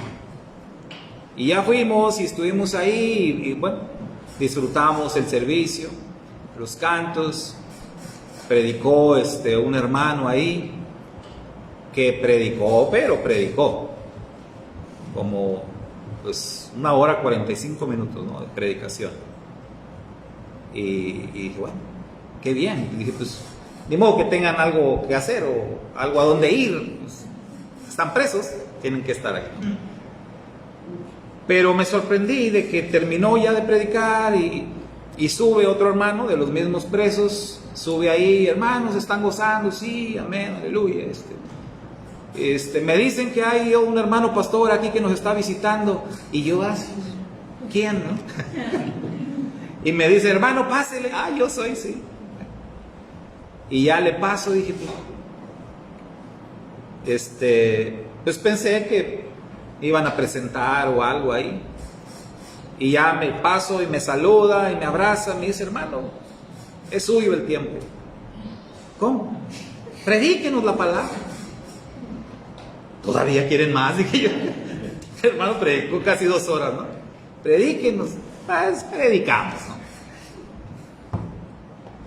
Y ya fuimos y estuvimos ahí y bueno, disfrutamos el servicio, los cantos. Predicó un hermano ahí que predicó como pues 1 hora 45 minutos, ¿no?, de predicación. Y dije, bueno, qué bien. Y dije, pues ni modo que tengan algo que hacer o algo a donde ir, pues, están presos, tienen que estar aquí. Pero me sorprendí de que terminó ya de predicar y sube otro hermano de los mismos presos, sube ahí, hermanos, están gozando, sí, amén, aleluya. Me dicen que hay un hermano pastor aquí que nos está visitando. Y yo así, ¿quién, no? Y me dice, hermano, pásele. Yo soy, sí. Y ya le paso, dije, pues pensé que iban a presentar o algo ahí. Y ya me paso y me saluda y me abraza, me dice, hermano, es suyo el tiempo. ¿Cómo? Predíquenos la palabra. ¿Todavía quieren más? Dije yo. Hermano, predicó casi 2 horas, ¿no? Predíquenos. Pues predicamos, ¿no?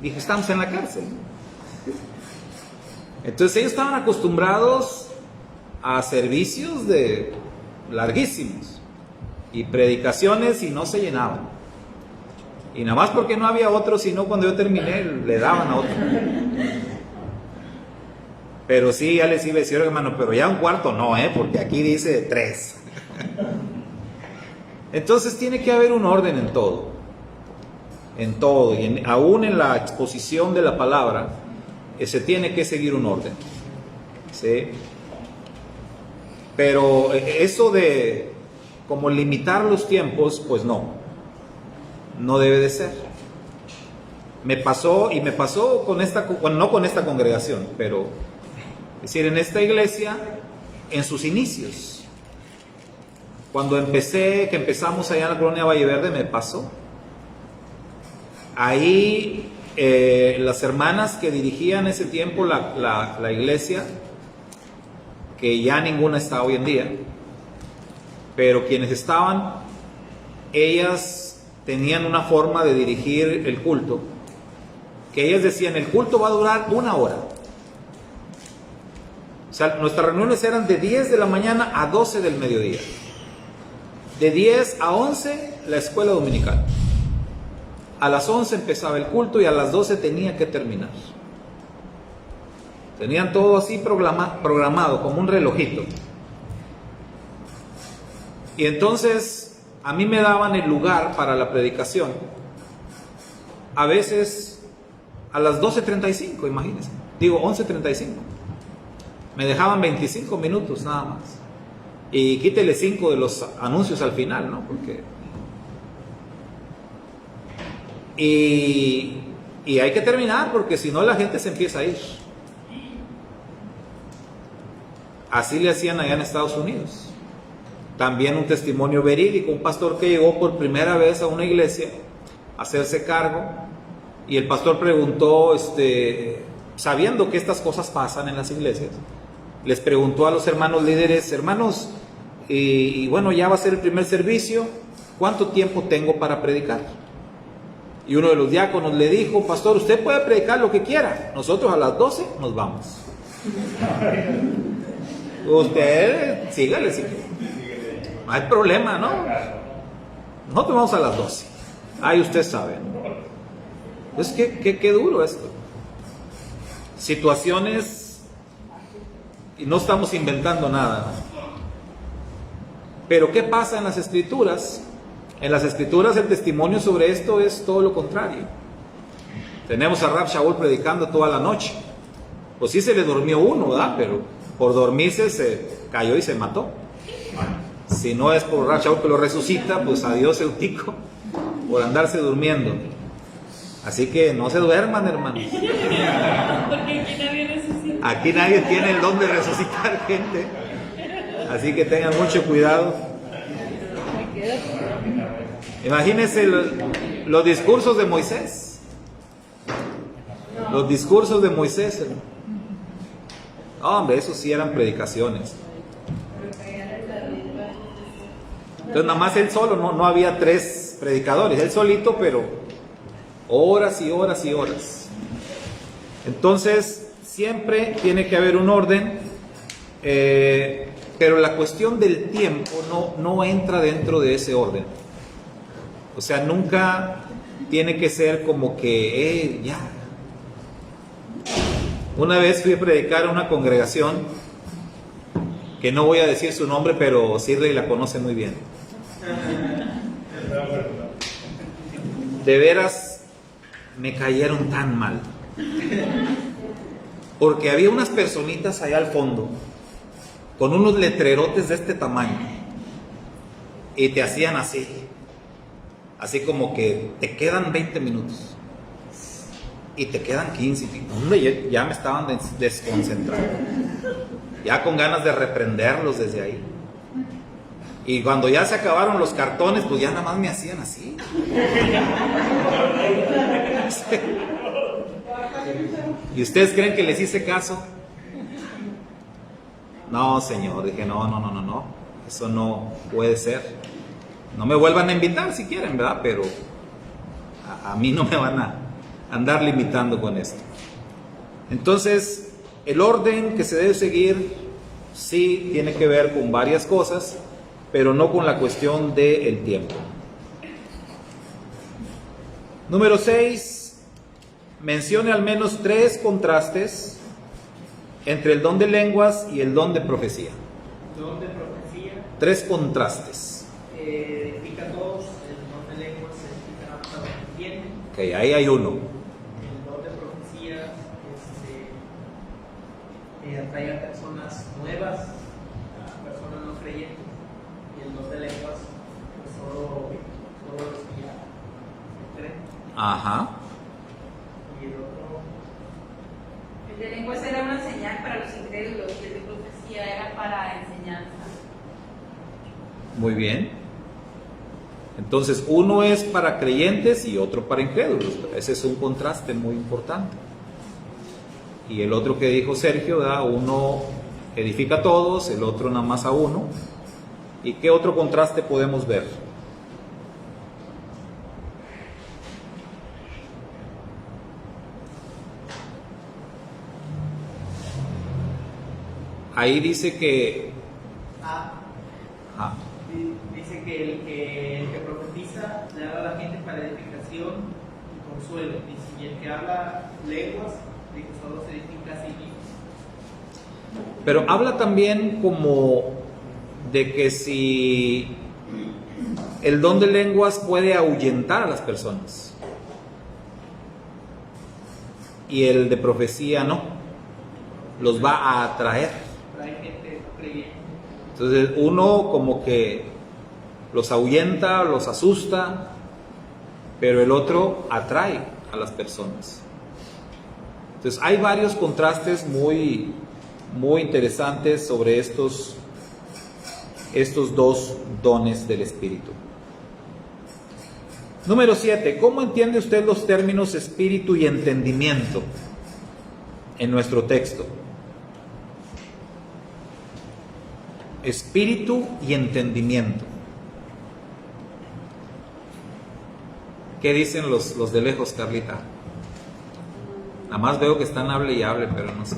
Dije, estamos en la cárcel. Entonces ellos estaban acostumbrados a servicios larguísimos y predicaciones y no se llenaban. Y nada más porque no había otro, sino cuando yo terminé le daban a otro. Pero sí, ya les iba a decir, hermano, pero ya un cuarto no, porque aquí dice 3. Entonces tiene que haber un orden en todo. En todo, y aún en la exposición de la palabra, se tiene que seguir un orden. ¿Sí? Pero eso de como limitar los tiempos, pues no debe de ser. Me pasó con no con esta congregación, pero es decir, en esta iglesia, en sus inicios, cuando empezamos allá en la colonia Valle Verde, me pasó. Ahí las hermanas que dirigían ese tiempo la iglesia, que ya ninguna está hoy en día, pero quienes estaban, ellas tenían una forma de dirigir el culto, que ellas decían, el culto va a durar 1 hora. O sea, nuestras reuniones eran de 10 de la mañana a 12 del mediodía. De 10 a 11, la escuela dominical. A las 11 empezaba el culto y a las 12 tenía que terminar. Tenían todo así programado, como un relojito. Y entonces a mí me daban el lugar para la predicación. A veces a las 12:35, imagínense. Digo, 11:35. Me dejaban 25 minutos nada más. Y quítele 5 de los anuncios al final, ¿no? Porque... Y hay que terminar, porque si no la gente se empieza a ir. Así le hacían allá en Estados Unidos. También un testimonio verídico, un pastor que llegó por primera vez a una iglesia a hacerse cargo, y el pastor preguntó, sabiendo que estas cosas pasan en las iglesias, les preguntó a los hermanos líderes, hermanos, y bueno, ya va a ser el primer servicio, ¿cuánto tiempo tengo para predicar? Y uno de los diáconos le dijo, pastor, usted puede predicar lo que quiera, nosotros a las 12 nos vamos. Usted sígale si quiere, no hay problema, ¿no? Nosotros vamos a las 12, ahí usted sabe, ¿no? Es que qué duro esto. Situaciones, y no estamos inventando nada, ¿no? Pero ¿qué pasa en las Escrituras? En las Escrituras el testimonio sobre esto es todo lo contrario. Tenemos a Rab Shaul predicando toda la noche. Pues sí se le durmió uno, ¿verdad? Pero por dormirse se cayó y se mató. Si no es por Rab Shaul que lo resucita, pues adiós Eutico, por andarse durmiendo. Así que no se duerman, hermanos. Porque aquí nadie resucita. Aquí nadie tiene el don de resucitar gente. Así que tengan mucho cuidado. Imagínense los discursos de Moisés. Los discursos de Moisés, hermano. Hombre, esos sí eran predicaciones. Entonces nada más él solo, no había 3 predicadores, él solito, pero horas y horas y horas. Entonces siempre tiene que haber un orden, pero la cuestión del tiempo no entra dentro de ese orden. O sea, nunca tiene que ser como que, ya. Una vez fui a predicar a una congregación, que no voy a decir su nombre, pero Sirley la conoce muy bien. De veras, me cayeron tan mal. Porque había unas personitas allá al fondo, con unos letrerotes de este tamaño, y te hacían así como que te quedan 20 minutos y te quedan 15. Hombre, ya me estaban desconcentrando, ya con ganas de reprenderlos desde ahí. Y cuando ya se acabaron los cartones, pues ya nada más me hacían así. ¿Y ustedes creen que les hice caso? No, señor, dije, no, eso no puede ser. No me vuelvan a invitar si quieren, ¿verdad? Pero a mí no me van a andar limitando con esto. Entonces, el orden que se debe seguir sí tiene que ver con varias cosas, pero no con la cuestión del tiempo. Número 6, mencione al menos 3 contrastes entre el don de lenguas y el don de profecía. Don de profecía. 3 contrastes. Edifica a todos, el don de lenguas se edifica a los que entienden. Ok, ahí hay uno. El don de profecía atrae a personas nuevas, a personas no creyentes. Y el don de lenguas, pues solo los que ya creen. Ajá. Y el otro. El de lenguas era una señal para los incrédulos y el de profecía era para enseñanza. Muy bien. Entonces, uno es para creyentes y otro para incrédulos. Ese es un contraste muy importante. Y el otro que dijo Sergio, ¿verdad? Uno edifica a todos, el otro nada más a uno. ¿Y qué otro contraste podemos ver? Ahí dice que... Dice que el que profetiza le habla a la gente para edificación y consuelo. Y el que habla lenguas, dice, solo se edifica a sí mismo. Pero habla también como de que si el don de lenguas puede ahuyentar a las personas y el de profecía no, los va a atraer. Pero hay gente creyente. Entonces uno como que los ahuyenta, los asusta, pero el otro atrae a las personas. Entonces hay varios contrastes muy interesantes sobre estos dos dones del Espíritu. Número 7. ¿Cómo entiende usted los términos espíritu y entendimiento en nuestro texto? Espíritu y entendimiento. ¿Qué dicen los de lejos, Carlita? Nada más veo que están hable y hable, pero no sé.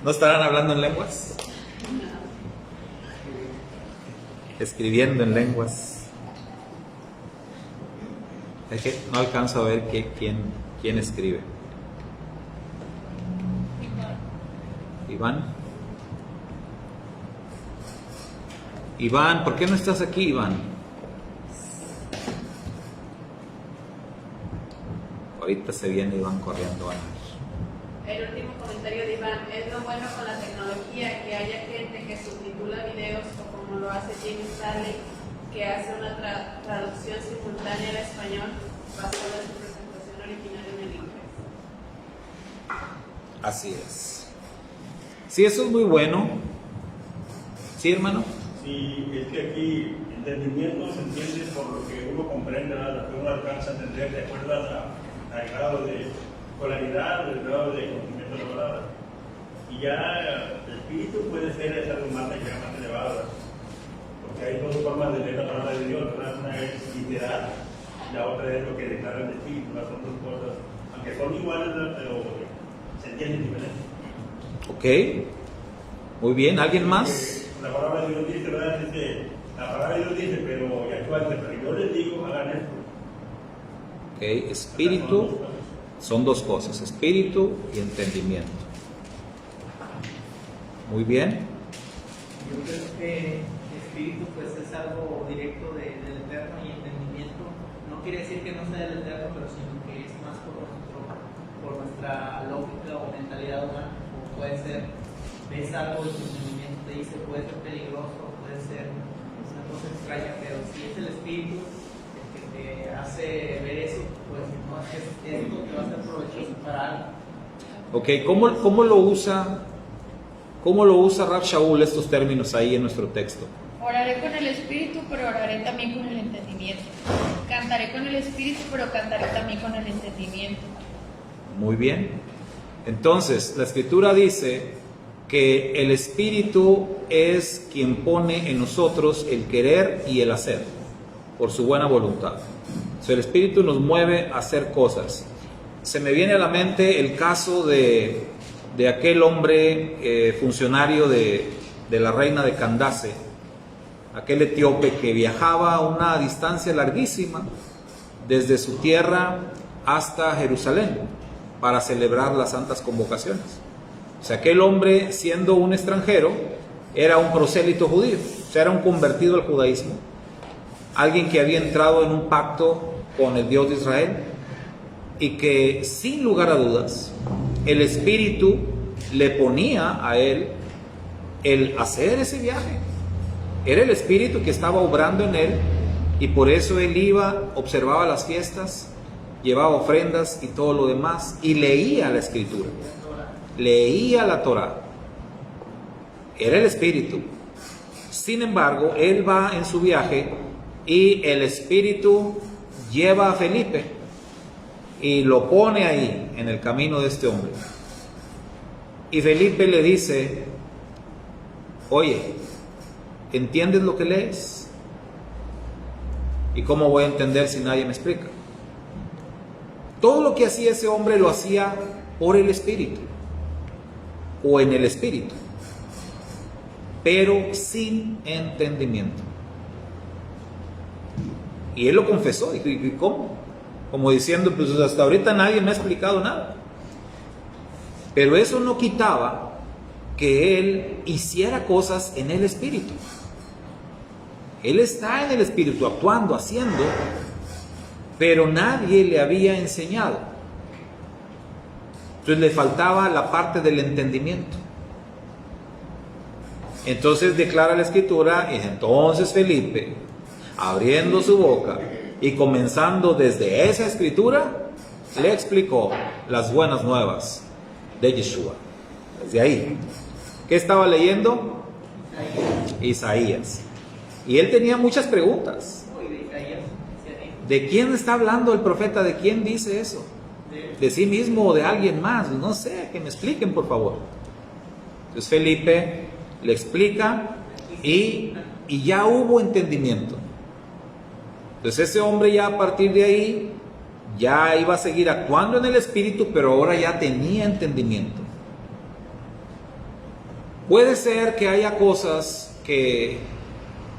¿No estarán hablando en lenguas? Escribiendo en lenguas. Es que no alcanzo a ver quién escribe. Iván. Iván, ¿por qué no estás aquí, Iván? Ahorita se viene Iván corriendo. El último comentario de Iván: es lo bueno con la tecnología que haya gente que subtitula videos, o como lo hace Jimmy Stanley, que hace una traducción simultánea al español basada en su presentación original en el inglés. Así es. Sí, eso es muy bueno. ¿Sí, hermano? Sí, es que aquí entendimiento se entiende por lo que uno comprende, lo que uno alcanza a entender de acuerdo al grado de escolaridad, del grado de conocimiento de la palabra. Y ya el espíritu puede ser algo más elevado, porque hay dos formas de leer la palabra de Dios. Una es literal, y la otra es lo que declara el espíritu. Son dos cosas, aunque son iguales, pero se entienden diferentes. Ok, muy bien. ¿Alguien más? La palabra de Dios dice, ¿verdad? Dice, la palabra de Dios dice, pero yo les digo, hagan esto. Ok, espíritu, son dos cosas, espíritu y entendimiento. Muy bien. Yo creo que espíritu pues es algo directo del Eterno, y entendimiento no quiere decir que no sea del Eterno, pero sino que es más por nuestra lógica o mentalidad humana. O puede ser, ves algo y tu entendimiento te dice puede ser peligroso, puede ser una cosa extraña, pero si es el espíritu el que te hace ver eso, pues no es esto que va a ser provechoso para algo. Ok, ¿cómo lo usa Rav Shaul estos términos ahí en nuestro texto? Oraré con el espíritu, pero oraré también con el entendimiento. Cantaré con el espíritu, pero cantaré también con el entendimiento. Muy bien. Entonces, la Escritura dice que el Espíritu es quien pone en nosotros el querer y el hacer, por su buena voluntad. O sea, el Espíritu nos mueve a hacer cosas. Se me viene a la mente el caso de aquel hombre funcionario de la reina de Candace, aquel etíope que viajaba a una distancia larguísima desde su tierra hasta Jerusalén para celebrar las santas convocaciones. O sea, aquel hombre, siendo un extranjero, era un prosélito judío, o sea, era un convertido al judaísmo, alguien que había entrado en un pacto con el Dios de Israel, y que sin lugar a dudas el Espíritu le ponía a él el hacer ese viaje. Era el Espíritu que estaba obrando en él, y por eso él iba, observaba las fiestas, llevaba ofrendas y todo lo demás, y leía la Escritura, leía la Torá. Era el Espíritu. Sin embargo, él va en su viaje y el Espíritu lleva a Felipe y lo pone ahí en el camino de este hombre. Y Felipe le dice: oye, ¿entiendes lo que lees? ¿Y cómo voy a entender si nadie me explica? Todo lo que hacía ese hombre lo hacía por el Espíritu o en el Espíritu, pero sin entendimiento. Y él lo confesó. ¿Y cómo? Como diciendo, pues hasta ahorita nadie me ha explicado nada. Pero eso no quitaba que él hiciera cosas en el Espíritu. Él está en el Espíritu, actuando, haciendo, pero nadie le había enseñado. Entonces le faltaba la parte del entendimiento. Entonces declara la Escritura, y entonces Felipe, abriendo su boca y comenzando desde esa Escritura, le explicó las buenas nuevas de Yeshua. Desde ahí. ¿Qué estaba leyendo? Isaías. Y él tenía muchas preguntas. ¿De quién está hablando el profeta? ¿De quién dice eso? ¿De sí mismo o de alguien más? No sé, que me expliquen por favor. Entonces Felipe le explica y ya hubo entendimiento. Entonces ese hombre ya a partir de ahí ya iba a seguir actuando en el Espíritu, pero ahora ya tenía entendimiento. Puede ser que haya cosas que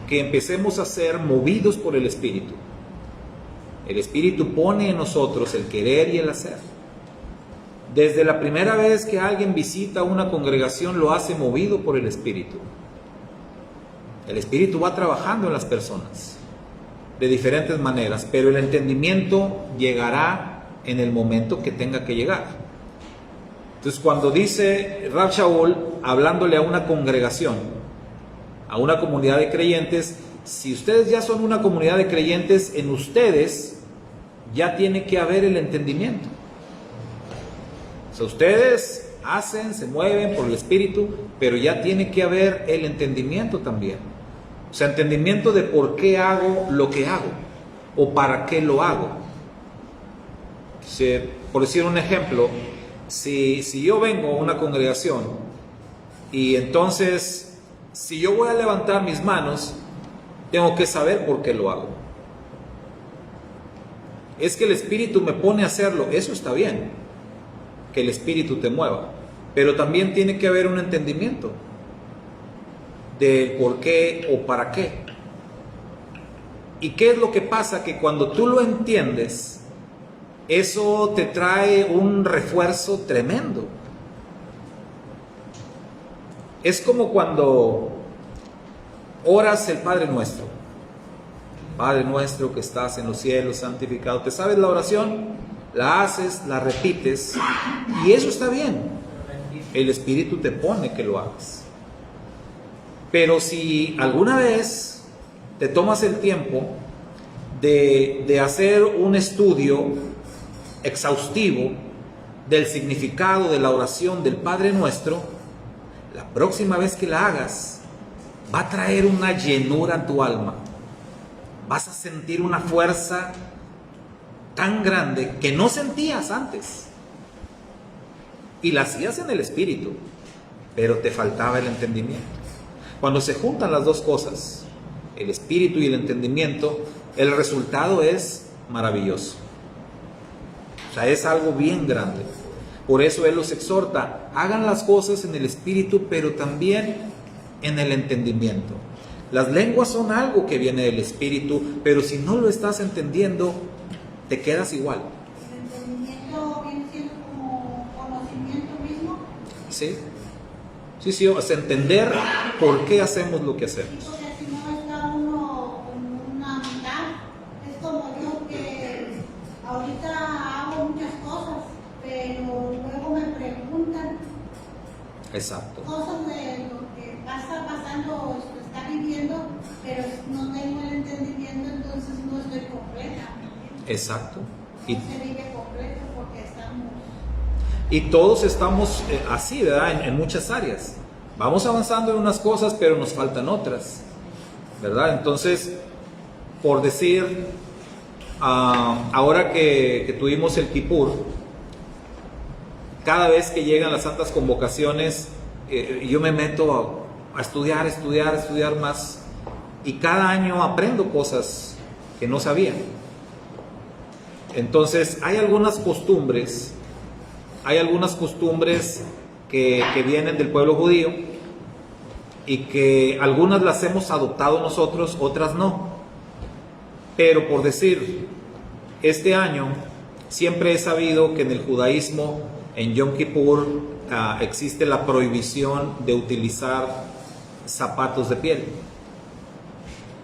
empecemos a ser movidos por el Espíritu. El Espíritu pone en nosotros el querer y el hacer. Desde la primera vez que alguien visita una congregación lo hace movido por el Espíritu. El Espíritu va trabajando en las personas de diferentes maneras, pero el entendimiento llegará en el momento que tenga que llegar. Entonces cuando dice Rab Shaul, hablándole a una congregación, a una comunidad de creyentes, si ustedes ya son una comunidad de creyentes, en ustedes ya tiene que haber el entendimiento. O sea, ustedes hacen, se mueven por el Espíritu, pero ya tiene que haber el entendimiento también. O sea, entendimiento de por qué hago lo que hago o para qué lo hago. Por decir un ejemplo, si yo vengo a una congregación y entonces si yo voy a levantar mis manos, tengo que saber por qué lo hago. Es que el Espíritu me pone a hacerlo, eso está bien, que el Espíritu te mueva, pero también tiene que haber un entendimiento de por qué o para qué. ¿Y qué es lo que pasa? Que cuando tú lo entiendes, eso te trae un refuerzo tremendo. Es como cuando oras el Padre Nuestro. Padre nuestro que estás en los cielos, santificado. ¿Te sabes la oración? La haces, la repites, y eso está bien. El Espíritu te pone que lo hagas. Pero si alguna vez te tomas el tiempo de hacer un estudio exhaustivo del significado de la oración del Padre Nuestro, la próxima vez que la hagas va a traer una llenura a tu alma. Vas a sentir una fuerza tan grande que no sentías antes. Y la hacías en el Espíritu, pero te faltaba el entendimiento. Cuando se juntan las dos cosas, el Espíritu y el entendimiento, el resultado es maravilloso. O sea, es algo bien grande. Por eso Él los exhorta, hagan las cosas en el Espíritu, pero también en el entendimiento. Las lenguas son algo que viene del Espíritu, pero si no lo estás entendiendo, te quedas igual. ¿El entendimiento viene siendo como conocimiento mismo? Sí, o sea, entender por qué hacemos lo que hacemos. Porque si no está uno con una mitad, es como yo que ahorita hago muchas cosas, pero luego me preguntan Exacto. cosas de lo que está pasando, está viviendo, pero no tengo el entendimiento, entonces no estoy completa. Exacto. No se vive completo porque estamos... Y todos estamos así, ¿verdad? En muchas áreas. Vamos avanzando en unas cosas, pero nos faltan otras, ¿verdad? Entonces, por decir, ahora que tuvimos el Kipur, cada vez que llegan las santas convocaciones, yo me meto a estudiar más, y cada año aprendo cosas que no sabía. Entonces hay algunas costumbres que vienen del pueblo judío, y que algunas las hemos adoptado nosotros, otras no. Pero por decir, este año siempre he sabido que en el judaísmo, en Yom Kippur, existe la prohibición de utilizar zapatos de piel.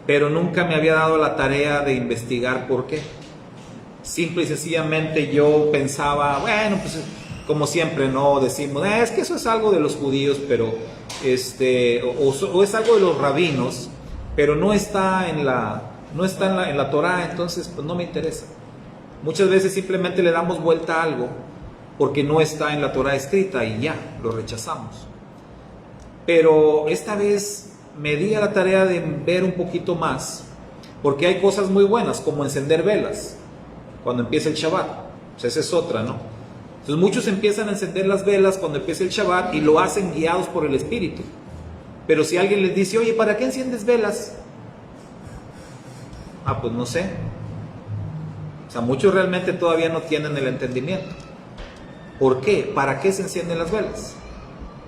Pero nunca me había dado la tarea de investigar por qué. Simple y sencillamente yo pensaba, bueno, pues como siempre, no decimos, es que eso es algo de los judíos, pero o es algo de los rabinos, pero no está en la Torah, entonces pues no me interesa. Muchas veces simplemente le damos vuelta a algo porque no está en la Torah escrita y ya, lo rechazamos. Pero esta vez me di a la tarea de ver un poquito más, porque hay cosas muy buenas, como encender velas cuando empieza el Shabbat. Pues esa es otra, ¿no? Entonces muchos empiezan a encender las velas cuando empieza el Shabbat y lo hacen guiados por el Espíritu. Pero si alguien les dice, oye, ¿para qué enciendes velas? Pues no sé. O sea, muchos realmente todavía no tienen el entendimiento. ¿Por qué? ¿Para qué se encienden las velas?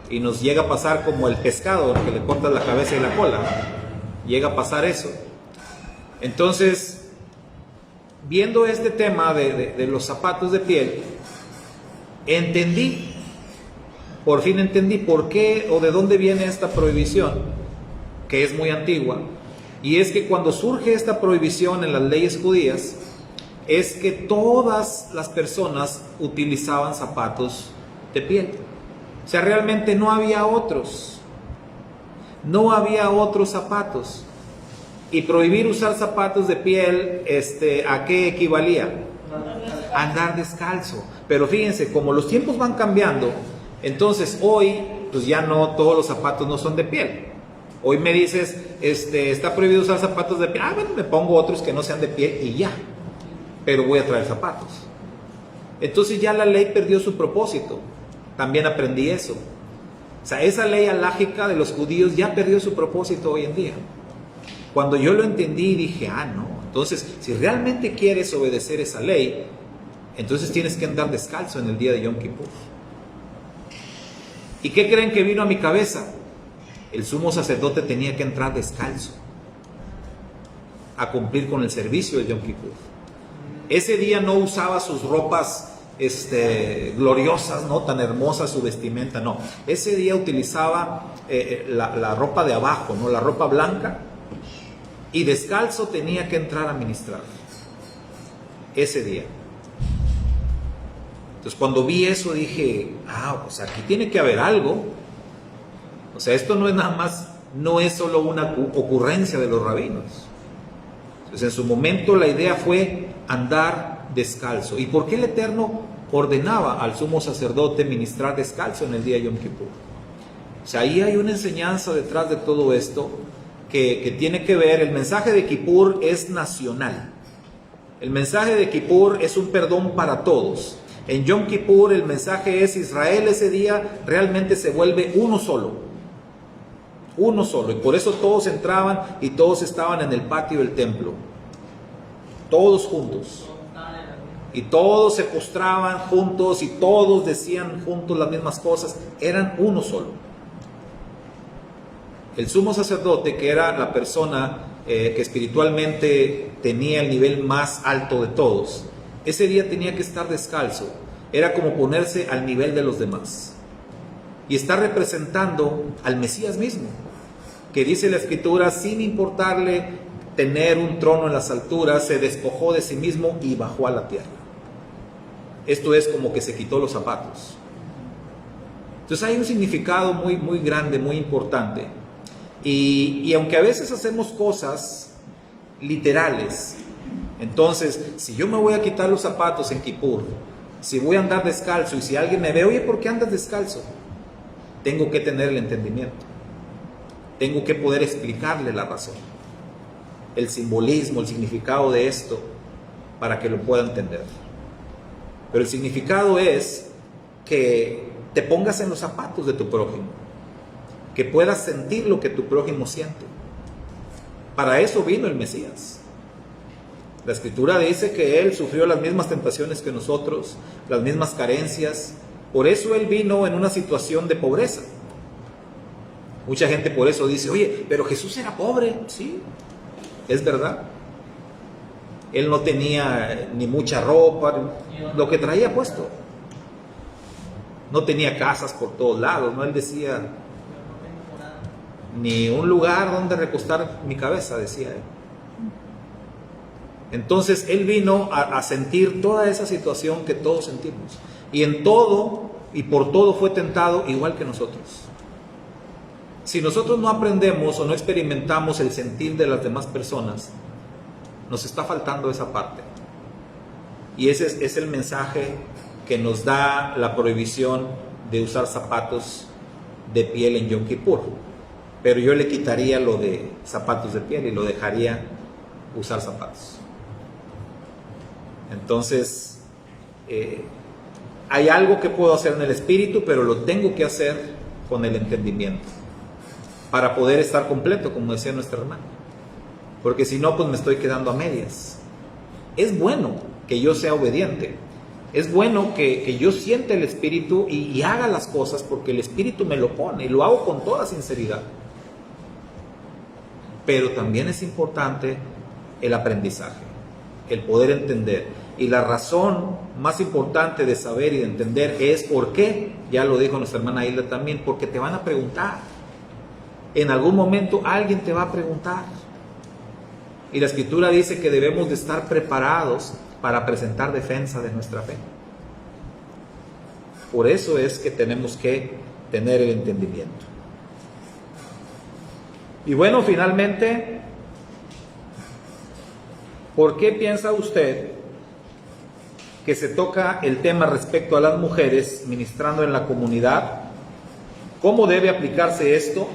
Y nos llega a pasar como el pescado, que le cortas la cabeza y la cola. Llega a pasar eso. Entonces, viendo este tema de los zapatos de piel, por fin entendí por qué o de dónde viene esta prohibición, que es muy antigua. Y es que cuando surge esta prohibición en las leyes judías, es que todas las personas utilizaban zapatos de piel. O sea, realmente no había otros zapatos. Y prohibir usar zapatos de piel, ¿a qué equivalía? A andar descalzo. Pero fíjense, como los tiempos van cambiando, entonces hoy, pues ya no todos los zapatos no son de piel. Hoy me dices, está prohibido usar zapatos de piel. Bueno, me pongo otros que no sean de piel y ya. Pero voy a traer zapatos. Entonces ya la ley perdió su propósito. También aprendí eso. O sea, esa ley alágica de los judíos ya perdió su propósito hoy en día. Cuando yo lo entendí, dije, no. Entonces, si realmente quieres obedecer esa ley, entonces tienes que andar descalzo en el día de Yom Kippur. ¿Y qué creen que vino a mi cabeza? El sumo sacerdote tenía que entrar descalzo a cumplir con el servicio de Yom Kippur. Ese día no usaba sus ropas gloriosas, no tan hermosas su vestimenta, no. Ese día utilizaba la ropa de abajo, no, la ropa blanca, y descalzo tenía que entrar a ministrar ese día. Entonces cuando vi eso dije, pues aquí tiene que haber algo. O sea, esto no es nada más, no es solo una ocurrencia de los rabinos. Entonces en su momento la idea fue andar descalzo. ¿Y por qué el Eterno ordenaba al sumo sacerdote ministrar descalzo en el día de Yom Kippur? O sea, ahí hay una enseñanza detrás de todo esto que tiene que ver. El mensaje de Kippur es nacional. El mensaje de Kippur es un perdón para todos. En Yom Kippur el mensaje es: Israel ese día realmente se vuelve uno solo. Uno solo. Y por eso todos entraban y todos estaban en el patio del templo. Todos juntos. Y todos se postraban juntos y todos decían juntos las mismas cosas. Eran uno solo. El sumo sacerdote, que era la persona que espiritualmente tenía el nivel más alto de todos, ese día tenía que estar descalzo. Era como ponerse al nivel de los demás. Y está representando al Mesías mismo, que dice la Escritura, sin importarle tener un trono en las alturas, se despojó de sí mismo y bajó a la tierra. Esto es como que se quitó los zapatos. Entonces hay un significado muy, muy grande, muy importante. Y aunque a veces hacemos cosas literales, entonces si yo me voy a quitar los zapatos en Kippur, si voy a andar descalzo y si alguien me ve, oye, ¿por qué andas descalzo? Tengo que tener el entendimiento. Tengo que poder explicarle la razón. el simbolismo, el significado de esto, para que lo pueda entender. Pero el significado es que te pongas en los zapatos de tu prójimo, que puedas sentir lo que tu prójimo siente. Para eso vino el Mesías. La Escritura dice que Él sufrió las mismas tentaciones que nosotros, las mismas carencias. Por eso Él vino en una situación de pobreza. Mucha gente por eso dice, oye, pero Jesús era pobre. Sí, es verdad. Él no tenía ni mucha ropa, lo que traía puesto. No tenía casas por todos lados, ¿no? Él decía, ni un lugar donde recostar mi cabeza, decía él. Entonces Él vino a sentir toda esa situación que todos sentimos. Y en todo y por todo fue tentado igual que nosotros. Si nosotros no aprendemos o no experimentamos el sentir de las demás personas, nos está faltando esa parte. Y ese es el mensaje que nos da la prohibición de usar zapatos de piel en Yom Kippur. Pero yo le quitaría lo de zapatos de piel y lo dejaría usar zapatos. Entonces, hay algo que puedo hacer en el espíritu, pero lo tengo que hacer con el entendimiento, para poder estar completo, como decía nuestra hermana. Porque si no, pues me estoy quedando a medias. Es bueno que yo sea obediente. Es bueno que yo sienta el Espíritu y haga las cosas porque el Espíritu me lo pone y lo hago con toda sinceridad. Pero también es importante el aprendizaje, el poder entender. Y la razón más importante de saber y de entender es por qué, ya lo dijo nuestra hermana Hilda también, porque te van a preguntar. En algún momento alguien te va a preguntar. Y la Escritura dice que debemos de estar preparados para presentar defensa de nuestra fe. Por eso es que tenemos que tener el entendimiento. Y bueno, finalmente, ¿por qué piensa usted que se toca el tema respecto a las mujeres ministrando en la comunidad? ¿Cómo debe aplicarse esto?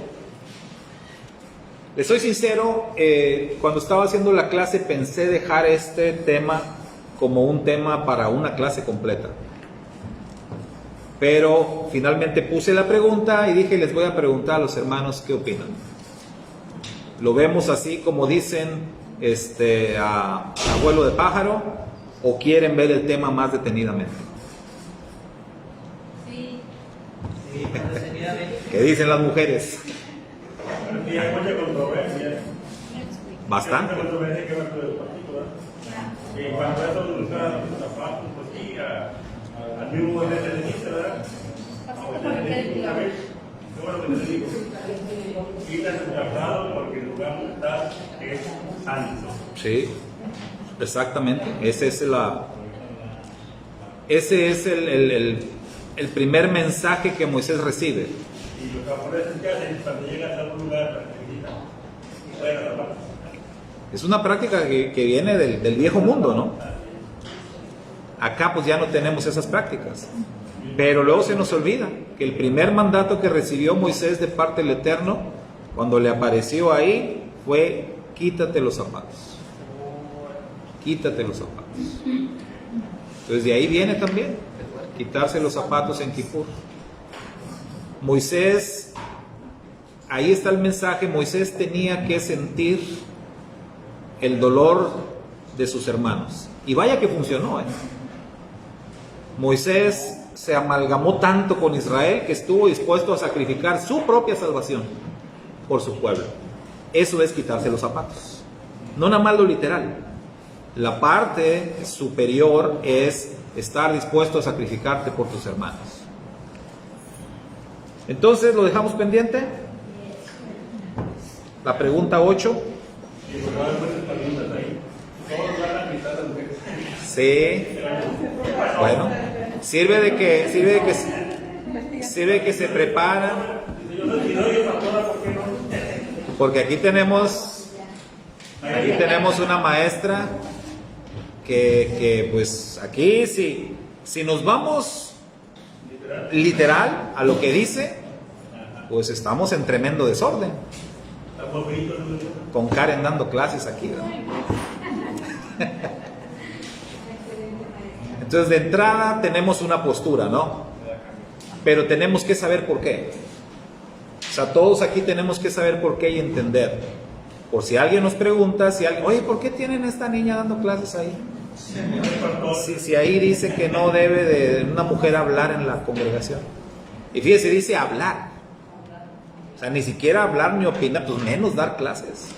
Les soy sincero, cuando estaba haciendo la clase pensé dejar este tema como un tema para una clase completa. Pero finalmente puse la pregunta y dije, les voy a preguntar a los hermanos qué opinan. ¿Lo vemos así como dicen a abuelo de pájaro o quieren ver el tema más detenidamente? Sí, más detenidamente. ¿Qué dicen las mujeres? Aquí hay mucha controversia. Bastante. Hay mucha controversia que va a ser el partido, ¿verdad? Y cuando eso de usar los zapatos, pues sí, al mismo Moisés se le dice, ¿verdad? Una vez, ¿qué bueno que te digo? Quita tu calzado porque el lugar donde estás es santo. Sí, exactamente. Ese es el primer mensaje que Moisés recibe. Y los japoneses que hacen cuando llegan a algún lugar, se quitan y fuera la paz. Es una práctica que viene del viejo mundo, ¿no? Acá pues ya no tenemos esas prácticas. Pero luego se nos olvida que el primer mandato que recibió Moisés de parte del Eterno, cuando le apareció ahí, fue quítate los zapatos. Quítate los zapatos. Entonces de ahí viene también quitarse los zapatos en Kippur. Moisés, ahí está el mensaje, Moisés tenía que sentir el dolor de sus hermanos. Y vaya que funcionó, ¿eh? Moisés se amalgamó tanto con Israel que estuvo dispuesto a sacrificar su propia salvación por su pueblo. Eso es quitarse los zapatos. No nada más lo literal. La parte superior es estar dispuesto a sacrificarte por tus hermanos. Entonces, ¿lo dejamos pendiente? La pregunta 8. Sí. Bueno, sirve de que se preparan. Porque aquí tenemos una maestra que pues aquí si nos vamos literal a lo que dice, pues estamos en tremendo desorden. Estamos fritos, ¿no? Con Karen dando clases aquí, ¿verdad? Entonces, de entrada tenemos una postura, ¿no? Pero tenemos que saber por qué. O sea, todos aquí tenemos que saber por qué y entender. Por si alguien nos pregunta, si alguien, oye, ¿por qué tienen a esta niña dando clases ahí? Si ahí dice que no debe de una mujer hablar en la congregación. Y fíjese, dice hablar. O sea, ni siquiera hablar ni opinar, pues menos dar clases.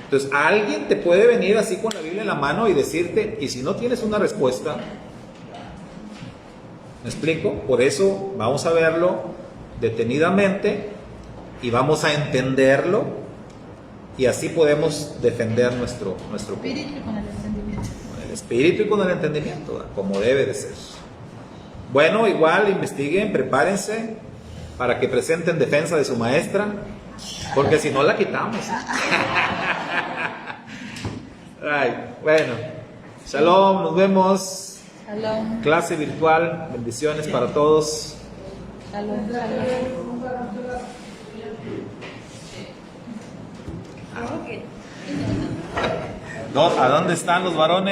Entonces, alguien te puede venir así con la Biblia en la mano y decirte, y si no tienes una respuesta, ¿me explico? Por eso vamos a verlo detenidamente y vamos a entenderlo y así podemos defender nuestro Espíritu con el entendimiento. con el espíritu y con el entendimiento, ¿verdad? Como debe de ser. Bueno, igual investiguen, prepárense para que presenten defensa de su maestra, porque si no la quitamos. Ay, bueno, shalom, nos vemos. Shalom. Clase virtual, bendiciones para todos. Shalom. ¿A dónde están los varones?